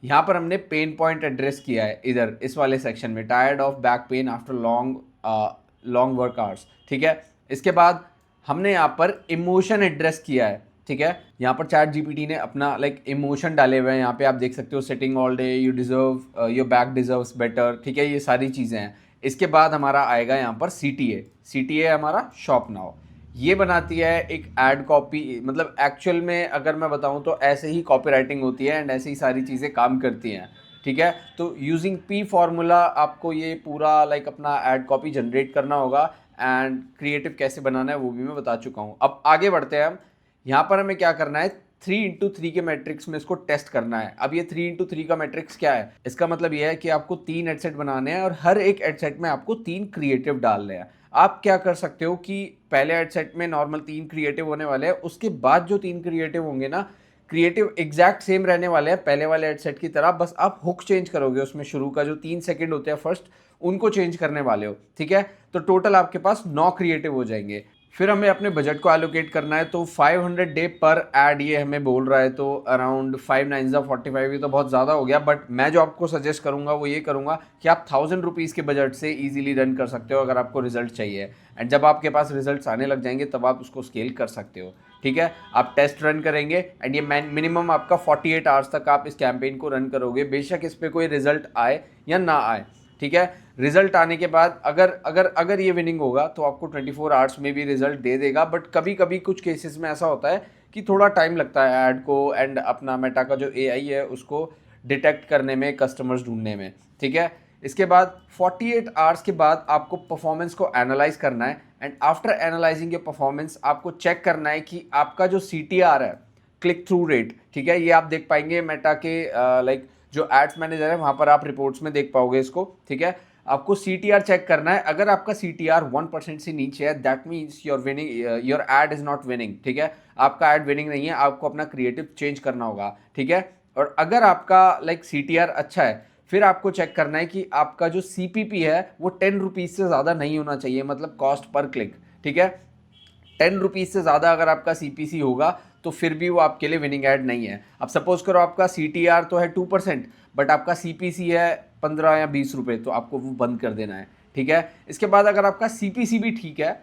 यहाँ पर हमने पेन पॉइंट एड्रेस किया है इधर इस वाले सेक्शन में, tired of back pain after long work hours, ठीक है। इसके बाद हमने यहाँ पर इमोशन एड्रेस किया है, ठीक है। यहाँ पर चैट जीपीटी ने अपना लाइक इमोशन डाले हुए हैं, यहाँ पे आप देख सकते हो, sitting all day, you deserve, your back deserves better, ठीक है, ये सारी चीज़ें हैं। इसके बाद हमारा आएगा यहाँ पर सी टी ए हमारा शॉप नाउ। ये बनाती है एक एड कॉपी, मतलब एक्चुअल में अगर मैं बताऊं तो ऐसे ही कॉपी राइटिंग होती है एंड ऐसे ही सारी चीज़ें काम करती हैं, ठीक है। तो यूजिंग पी फॉर्मूला आपको ये पूरा लाइक अपना एड कॉपी जनरेट करना होगा, एंड क्रिएटिव कैसे बनाना है वो भी मैं बता चुका हूँ। अब आगे बढ़ते हैं हम। यहाँ पर हमें क्या करना है, 3x3 के मैट्रिक्स में इसको टेस्ट करना है। अब ये 3x3 का मैट्रिक्स क्या है, इसका मतलब ये है कि आपको 3 एडसेट बनाने हैं और हर एक एडसेट में आपको 3 क्रिएटिव डालने हैं। आप क्या कर सकते हो कि पहले एडसेट में नॉर्मल 3 क्रिएटिव होने वाले हैं, उसके बाद जो 3 क्रिएटिव होंगे ना, क्रिएटिव एग्जैक्ट सेम रहने वाले हैं पहले वाले एडसेट की तरह, बस आप हुक चेंज करोगे, उसमें शुरू का जो 3 सेकंड होते हैं फर्स्ट, उनको चेंज करने वाले हो, ठीक है। तो टोटल आपके पास 9 क्रिएटिव हो जाएंगे। फिर हमें अपने बजट को एलोकेट करना है, तो 500 डे पर एड ये हमें बोल रहा है, तो अराउंड 5 9 45, ये तो बहुत ज़्यादा हो गया। बट मैं जो आपको सजेस्ट करूंगा वो ये करूंगा कि आप 1000 रुपीज़ के बजट से इजीली रन कर सकते हो अगर आपको रिजल्ट चाहिए। एंड जब आपके पास रिजल्ट्स आने लग जाएंगे तब आप उसको स्केल कर सकते हो, ठीक है। आप टेस्ट रन करेंगे एंड ये मिनिमम आपका 48 आवर्स तक आप इस कैंपेन को रन करोगे, बेशक इस पर कोई रिजल्ट आए या ना आए, ठीक है। रिजल्ट आने के बाद अगर अगर अगर ये विनिंग होगा तो आपको 24 आवर्स में भी रिजल्ट दे देगा। बट कभी कभी कुछ केसेस में ऐसा होता है कि थोड़ा टाइम लगता है ऐड को एंड अपना मेटा का जो एआई है उसको डिटेक्ट करने में, कस्टमर्स ढूंढने में, ठीक है। इसके बाद 48 आवर्स के बाद आपको परफॉर्मेंस को एनालाइज करना है, and after analysing your performance आपको चेक करना है कि आपका जो CTR है, क्लिक थ्रू रेट, ठीक है, ये आप देख पाएंगे मेटा के लाइक जो एड्स मैनेजर है वहाँ पर आप रिपोर्ट्स में देख पाओगे इसको, ठीक है। आपको CTR चेक करना है। अगर आपका CTR 1% से नीचे है, that means your winning, your add is not winning, ठीक है। आपका एड विनिंग नहीं है, आपको अपना क्रिएटिव चेंज करना होगा, ठीक है। और अगर आपका लाइक CTR अच्छा है, फिर आपको चेक करना है कि आपका जो CPP है वो 10 रुपीज़ से ज़्यादा नहीं होना चाहिए, मतलब कॉस्ट पर क्लिक, ठीक है। 10 रुपीज़ से ज़्यादा अगर आपका CPC होगा तो फिर भी वो आपके लिए विनिंग ऐड नहीं है। अब सपोज करो आपका CTR तो है 2%, बट आपका CPC है 15 या 20 रुपये, तो आपको वो बंद कर देना है, ठीक है। इसके बाद अगर आपका CPC भी ठीक है,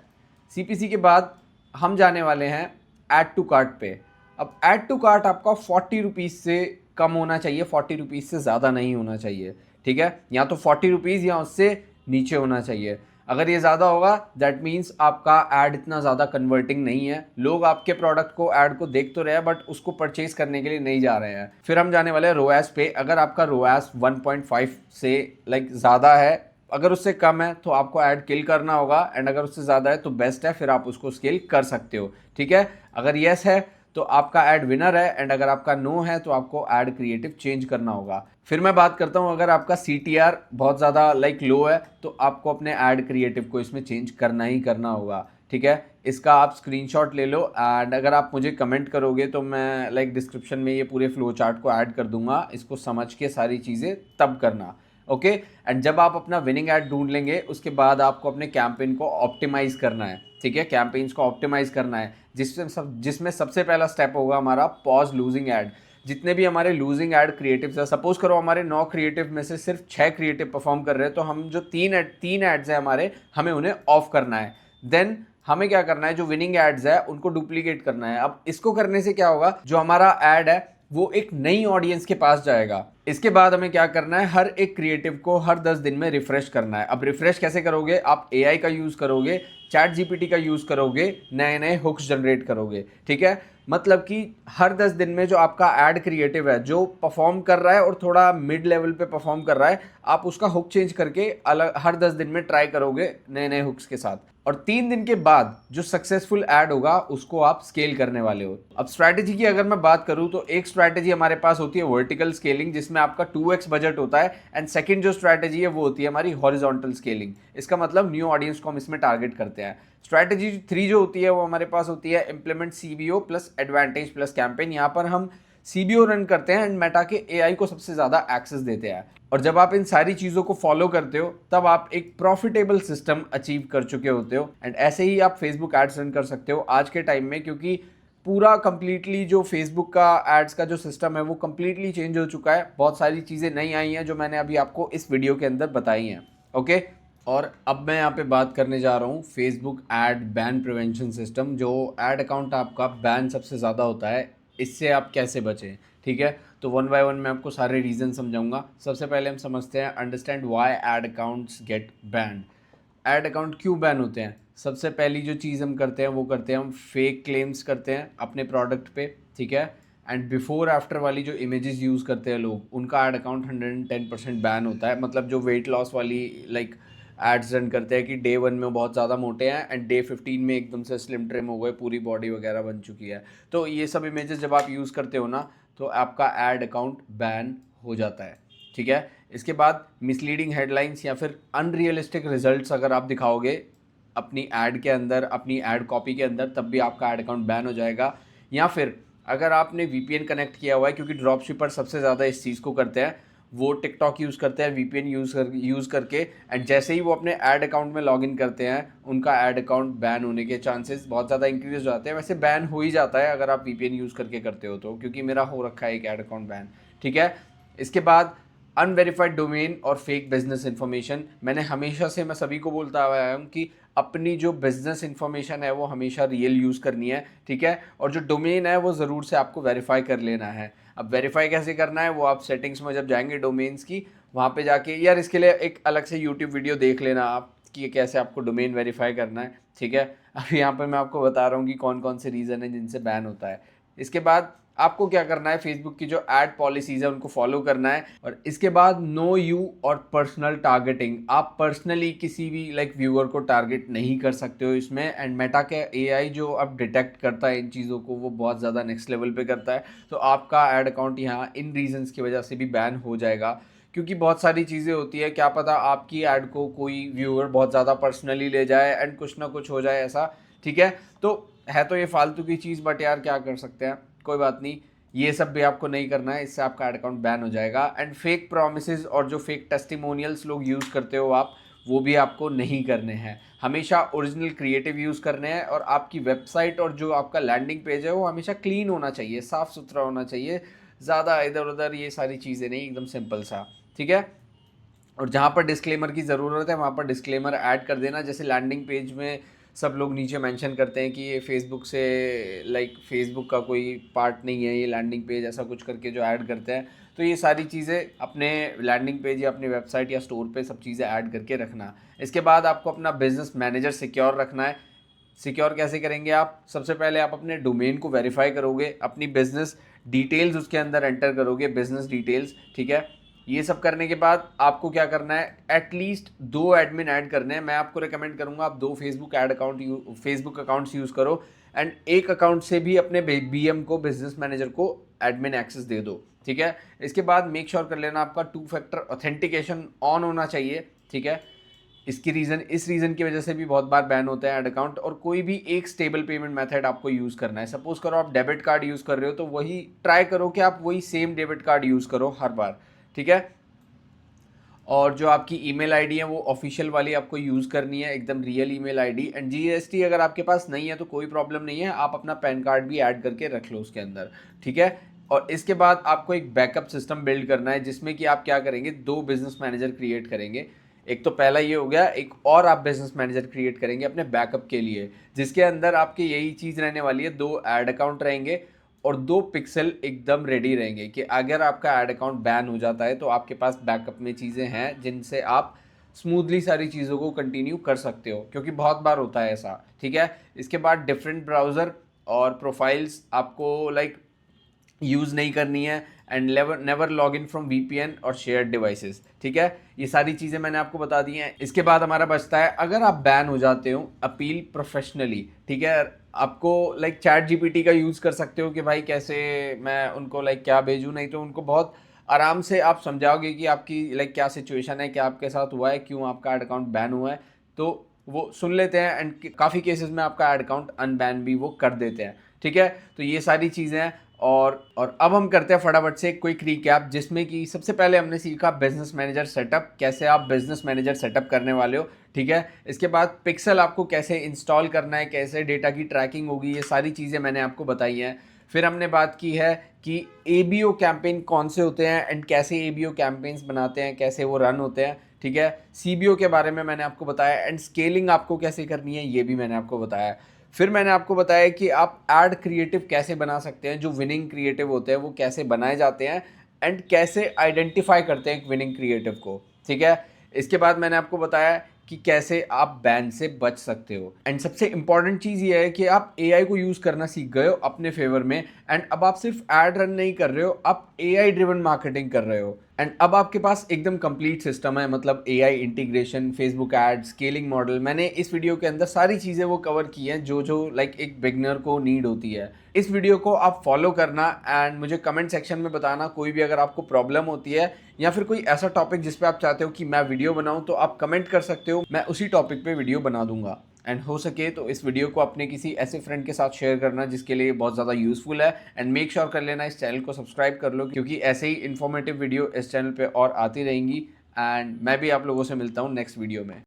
CPC के बाद हम जाने वाले हैं ऐड टू कार्ट पे। अब ऐड टू कार्ट आपका 40 रुपीज़ से कम होना चाहिए, 40 रुपीज़ से ज़्यादा नहीं होना चाहिए, ठीक है। या तो 40 रुपीज़ या उससे नीचे होना चाहिए। अगर ये ज़्यादा होगा दैट मीन्स आपका ऐड इतना ज़्यादा कन्वर्टिंग नहीं है, लोग आपके प्रोडक्ट को, ऐड को देख तो रहे हैं बट उसको परचेज करने के लिए नहीं जा रहे हैं। फिर हम जाने वाले हैं रोएस पे। अगर आपका रोएस 1.5 से लाइक ज़्यादा है, अगर उससे कम है तो आपको ऐड किल करना होगा, एंड अगर उससे ज़्यादा है तो बेस्ट है, फिर आप उसको स्केल कर सकते हो, ठीक है। अगर येस है तो आपका ऐड विनर है, एंड अगर आपका नो है तो आपको ऐड क्रिएटिव चेंज करना होगा। फिर मैं बात करता हूँ, अगर आपका CTR बहुत ज़्यादा लाइक लो है तो आपको अपने ऐड क्रिएटिव को इसमें चेंज करना ही करना होगा, ठीक है। इसका आप स्क्रीनशॉट ले लो, एंड अगर आप मुझे कमेंट करोगे तो मैं लाइक डिस्क्रिप्शन में ये पूरे फ्लो चार्ट को ऐड कर दूंगा, इसको समझ के सारी चीज़ें तब करना, ओके। एंड जब आप अपना विनिंग ऐड ढूंढ लेंगे उसके बाद आपको अपने कैंपेन को ऑप्टिमाइज करना है, ठीक है। कैंपेन्स को ऑप्टिमाइज करना है, जिसमें सबसे पहला स्टेप होगा हमारा पॉज लूजिंग ऐड। जितने भी हमारे लूजिंग ऐड क्रिएटिव्स है, सपोज करो हमारे 9 क्रिएटिव में से सिर्फ 6 क्रिएटिव परफॉर्म कर रहे हैं, तो हम जो तीन एड्स है हमारे, हमें उन्हें ऑफ करना है। देन हमें क्या करना है, जो विनिंग एड्स है उनको डुप्लीकेट करना है। अब इसको करने से क्या होगा, जो हमारा ऐड है वो एक नई ऑडियंस के पास जाएगा। इसके बाद हमें क्या करना है, हर एक क्रिएटिव को हर 10 दिन में रिफ्रेश करना है। अब रिफ्रेश कैसे करोगे, आप एआई का यूज़ करोगे, चैट जीपीटी का यूज़ करोगे, नए नए हुक्स जनरेट करोगे, ठीक है। मतलब कि हर 10 दिन में जो आपका एड क्रिएटिव है जो परफॉर्म कर रहा है और थोड़ा मिड लेवल पे परफॉर्म कर रहा है, आप उसका हुक चेंज करके अलग हर 10 दिन में ट्राई करोगे नए नए हुक्स के साथ। और 3 दिन के बाद जो सक्सेसफुल ऐड होगा उसको आप स्केल करने वाले हो। अब स्ट्रैटेजी की अगर मैं बात करूं तो एक स्ट्रैटेजी हमारे पास होती है वर्टिकल स्केलिंग, जिसमें आपका 2x बजट होता है, एंड सेकंड जो स्ट्रैटेजी है वो होती है हमारी हॉरिजॉन्टल स्केलिंग। इसका मतलब न्यू ऑडियंस को हम इसमें टारगेट करते हैं। स्ट्रैटेजी 3 जो होती है वो हमारे पास होती है implement CBO plus advantage plus campaign. यहाँ पर हम सीबीओ रन करते हैं एंड मेटा के एआई को सबसे ज़्यादा एक्सेस देते हैं। और जब आप इन सारी चीज़ों को फॉलो करते हो तब आप एक प्रॉफिटेबल सिस्टम अचीव कर चुके होते हो। एंड ऐसे ही आप फेसबुक एड्स रन कर सकते हो आज के टाइम में, क्योंकि पूरा कंप्लीटली जो फेसबुक का एड्स का जो सिस्टम है वो कंप्लीटली चेंज हो चुका है। बहुत सारी चीज़ें नई आई हैं जो मैंने अभी आपको इस वीडियो के अंदर बताई हैं। ओके, और अब मैं यहाँ पे बात करने जा रहा हूँ Facebook ad ban prevention system. जो एड अकाउंट आपका बैन सबसे ज़्यादा होता है, इससे आप कैसे बचें, ठीक है। तो वन बाय वन मैं आपको सारे रीज़न समझाऊंगा। सबसे पहले हम समझते हैं understand why ad accounts get banned. Ad account क्यों बैन होते हैं। सबसे पहली जो चीज़ हम करते हैं वो करते हैं हम फेक क्लेम्स करते हैं अपने प्रोडक्ट पे, ठीक है। एंड बिफोर आफ्टर वाली जो इमेजेस यूज़ करते हैं लोग, उनका एड अकाउंट 110% बैन होता है। मतलब जो वेट लॉस वाली लाइक एड्स रन करते हैं कि डे 1 में बहुत ज़्यादा मोटे हैं एंड डे 15 में एकदम से स्लिम ट्रिम हो गए, पूरी बॉडी वगैरह बन चुकी है। तो ये सब इमेजेस जब आप यूज़ करते हो ना तो आपका एड अकाउंट बैन हो जाता है, ठीक है। इसके बाद मिसलीडिंग हेडलाइंस या फिर अनरियलिस्टिक रिजल्ट्स अगर आप दिखाओगे अपनी ऐड के अंदर, अपनी ऐड कॉपी के अंदर, तब भी आपका ऐड अकाउंट बैन हो जाएगा। या फिर अगर आपने वीपीएन कनेक्ट किया हुआ है, क्योंकि ड्रॉप शिपर सबसे ज़्यादा इस चीज़ को करते हैं, वो टिकटॉक यूज़ करते हैं वीपीएन यूज़ करके, एंड जैसे ही वो अपने ऐड अकाउंट में लॉगिन करते हैं उनका ऐड अकाउंट बैन होने के चांसेस बहुत ज़्यादा इंक्रीज हो जाते हैं। वैसे बैन हो ही जाता है अगर आप वीपीएन यूज़ करके करते हो तो, क्योंकि मेरा हो रखा है एक ऐड अकाउंट बैन, ठीक है। इसके बाद अनवेरीफाइड डोमेन और फेक बिजनेस इन्फॉर्मेशन। मैंने हमेशा से, मैं सभी को बोलता आया हूँ कि अपनी जो बिजनेस इन्फॉर्मेशन है वो हमेशा रियल यूज़ करनी है, ठीक है। और जो डोमेन है वो ज़रूर से आपको वेरीफाई कर लेना है। अब वेरीफाई कैसे करना है वो आप सेटिंग्स में जब जाएंगे डोमेन्स की, वहाँ पे जाके, यार इसके लिए एक अलग से यूट्यूब वीडियो देख लेना आप कि कैसे आपको डोमेन वेरीफाई करना है, ठीक है। अब यहाँ पे मैं आपको बता रहा हूँ कि कौन कौन से रीज़न है जिनसे बैन होता है। इसके बाद आपको क्या करना है, फेसबुक की जो एड पॉलिसीज़ है उनको फॉलो करना है। और इसके बाद नो यू और पर्सनल टारगेटिंग। आप पर्सनली किसी भी लाइक व्यूअर को टारगेट नहीं कर सकते हो इसमें। एंड मेटा के एआई जो अब डिटेक्ट करता है इन चीज़ों को वो बहुत ज़्यादा नेक्स्ट लेवल पे करता है। तो आपका एड अकाउंट यहाँ इन रीजंस की वजह से भी बैन हो जाएगा, क्योंकि बहुत सारी चीज़ें होती है, क्या पता आपकी ऐड को कोई व्यूअर बहुत ज़्यादा पर्सनली ले जाए एंड कुछ ना कुछ हो जाए ऐसा, ठीक है। तो है तो ये फालतू की चीज़, बट यार क्या कर सकते हैं, कोई बात नहीं। ये सब भी आपको नहीं करना है, इससे आपका अकाउंट बैन हो जाएगा। एंड फेक प्रोमिसेस और जो फेक टेस्टिमोनियल्स लोग यूज़ करते हो आप, वो भी आपको नहीं करने हैं। हमेशा ओरिजिनल क्रिएटिव यूज़ करने हैं। और आपकी वेबसाइट और जो आपका लैंडिंग पेज है वो हमेशा क्लीन होना चाहिए, साफ़ सुथरा होना चाहिए, ज़्यादा इधर उधर ये सारी चीज़ें नहीं, एकदम सिंपल सा, ठीक है। और जहाँ पर डिस्क्लेमर की ज़रूरत है वहाँ पर डिस्क्लेमर ऐड कर देना। जैसे लैंडिंग पेज में सब लोग नीचे मेंशन करते हैं कि ये फेसबुक से लाइक फेसबुक का कोई पार्ट नहीं है ये लैंडिंग पेज, ऐसा कुछ करके जो ऐड करते हैं। तो ये सारी चीज़ें अपने लैंडिंग पेज या अपनी वेबसाइट या स्टोर पे सब चीज़ें ऐड करके रखना। इसके बाद आपको अपना बिजनेस मैनेजर सिक्योर रखना है। सिक्योर कैसे करेंगे आप, सबसे पहले आप अपने डोमेन को वेरीफाई करोगे, अपनी बिजनेस डिटेल्स उसके अंदर एंटर करोगे, बिजनेस डिटेल्स, ठीक है। ये सब करने के बाद आपको क्या करना है, एटलीस्ट 2 एडमिन ऐड करने हैं। मैं आपको रिकमेंड करूंगा आप 2 फेसबुक अकाउंट्स यूज़ करो। एंड एक अकाउंट से भी अपने बीएम को, बिजनेस मैनेजर को, एडमिन एक्सेस दे दो, ठीक है। इसके बाद मेक श्योर कर लेना आपका 2 फैक्टर ऑथेंटिकेशन ऑन होना चाहिए, ठीक है। इस रीज़न की वजह से भी बहुत बार बैन होता है ऐड अकाउंट। और कोई भी एक स्टेबल पेमेंट मेथड आपको यूज़ करना है। सपोज करो आप डेबिट कार्ड यूज़ कर रहे हो तो वही ट्राई करो कि आप वही सेम डेबिट कार्ड यूज़ करो हर बार, ठीक है। और जो आपकी ईमेल आईडी है वो ऑफिशियल वाली आपको यूज़ करनी है, एकदम real email ID. And GST अगर आपके पास नहीं है तो कोई प्रॉब्लम नहीं है, आप अपना पैन कार्ड भी ऐड करके रख लो उसके अंदर, ठीक है। और इसके बाद आपको एक बैकअप सिस्टम बिल्ड करना है जिसमें कि आप क्या करेंगे, 2 बिजनेस मैनेजर क्रिएट करेंगे। एक तो पहला ये हो गया, एक और आप बिजनेस मैनेजर क्रिएट करेंगे अपने बैकअप के लिए, जिसके अंदर आपके यही चीज़ रहने वाली है, 2 ऐड अकाउंट रहेंगे और 2 पिक्सल एकदम रेडी रहेंगे कि अगर आपका ऐड अकाउंट बैन हो जाता है तो आपके पास बैकअप में चीज़ें हैं जिनसे आप स्मूथली सारी चीज़ों को कंटिन्यू कर सकते हो, क्योंकि बहुत बार होता है ऐसा। ठीक है, इसके बाद डिफरेंट ब्राउज़र और प्रोफाइल्स आपको लाइक यूज़ नहीं करनी है, and never log in from VPN और शेयर्ड डिवाइसेस। ठीक है, ये सारी चीज़ें मैंने आपको बता दी हैं। इसके बाद हमारा बचता है, अगर आप बैन हो जाते हो, अपील प्रोफेशनली। ठीक है, आपको लाइक चैट जीपीटी का यूज़ कर सकते हो कि भाई कैसे मैं उनको लाइक क्या भेजूँ, नहीं तो उनको बहुत आराम से आप समझाओगे कि आपकी लाइक क्या सिचुएशन है, क्या आपके साथ हुआ है, क्यों आपका अकाउंट बैन हुआ है, तो वो सुन लेते हैं एंड काफ़ी केसेस में आपका अकाउंट अनबैन भी वो कर देते हैं। ठीक है, तो ये सारी चीज़ें हैं। और अब हम करते हैं फटाफट से एक क्विक रिकैप, जिसमें कि सबसे पहले हमने सीखा बिजनेस मैनेजर सेटअप, कैसे आप बिजनेस मैनेजर सेटअप करने वाले हो। ठीक है, इसके बाद पिक्सल आपको कैसे इंस्टॉल करना है, कैसे डेटा की ट्रैकिंग होगी, ये सारी चीज़ें मैंने आपको बताई हैं। फिर हमने बात की है कि एबीओ कैंपेन कौन से होते हैं एंड कैसे एबीओ कैंपेन्स बनाते हैं, कैसे वो रन होते हैं। ठीक है, सीबीओ के बारे में मैंने आपको बताया, एंड स्केलिंग आपको कैसे करनी है ये भी मैंने आपको बताया। फिर मैंने आपको बताया कि आप एड क्रिएटिव कैसे बना सकते हैं, जो विनिंग क्रिएटिव होते हैं वो कैसे बनाए जाते हैं, एंड कैसे आइडेंटिफाई करते हैं एक विनिंग क्रिएटिव को। ठीक है, इसके बाद मैंने आपको बताया कि कैसे आप बैन से बच सकते हो, एंड सबसे इंपॉर्टेंट चीज़ ये है कि आप एआई को यूज़ करना सीख गए हो अपने फेवर में, एंड अब आप सिर्फ एड रन नहीं कर रहे हो, आप एआई ड्रिवन मार्केटिंग कर रहे हो, एंड अब आपके पास एकदम कंप्लीट सिस्टम है, मतलब AI integration, Facebook ad, scaling model. मैंने इस वीडियो के अंदर सारी चीज़ें वो कवर की हैं जो जो लाइक एक बिगनर को नीड होती है। इस वीडियो को आप फॉलो करना एंड मुझे कमेंट सेक्शन में बताना कोई भी अगर आपको प्रॉब्लम होती है या फिर कोई ऐसा टॉपिक जिस पे आप चाहते हो कि मैं वीडियो बनाऊं, तो आप कमेंट कर सकते हो, मैं उसी टॉपिक पे वीडियो बना दूंगा। एंड हो सके तो इस वीडियो को अपने किसी ऐसे फ्रेंड के साथ शेयर करना जिसके लिए बहुत ज़्यादा यूज़फुल है, एंड मेक श्योर कर लेना इस चैनल को सब्सक्राइब कर लो, क्योंकि ऐसे ही इन्फॉर्मेटिव वीडियो इस चैनल पे और आती रहेंगी। एंड मैं भी आप लोगों से मिलता हूँ नेक्स्ट वीडियो में।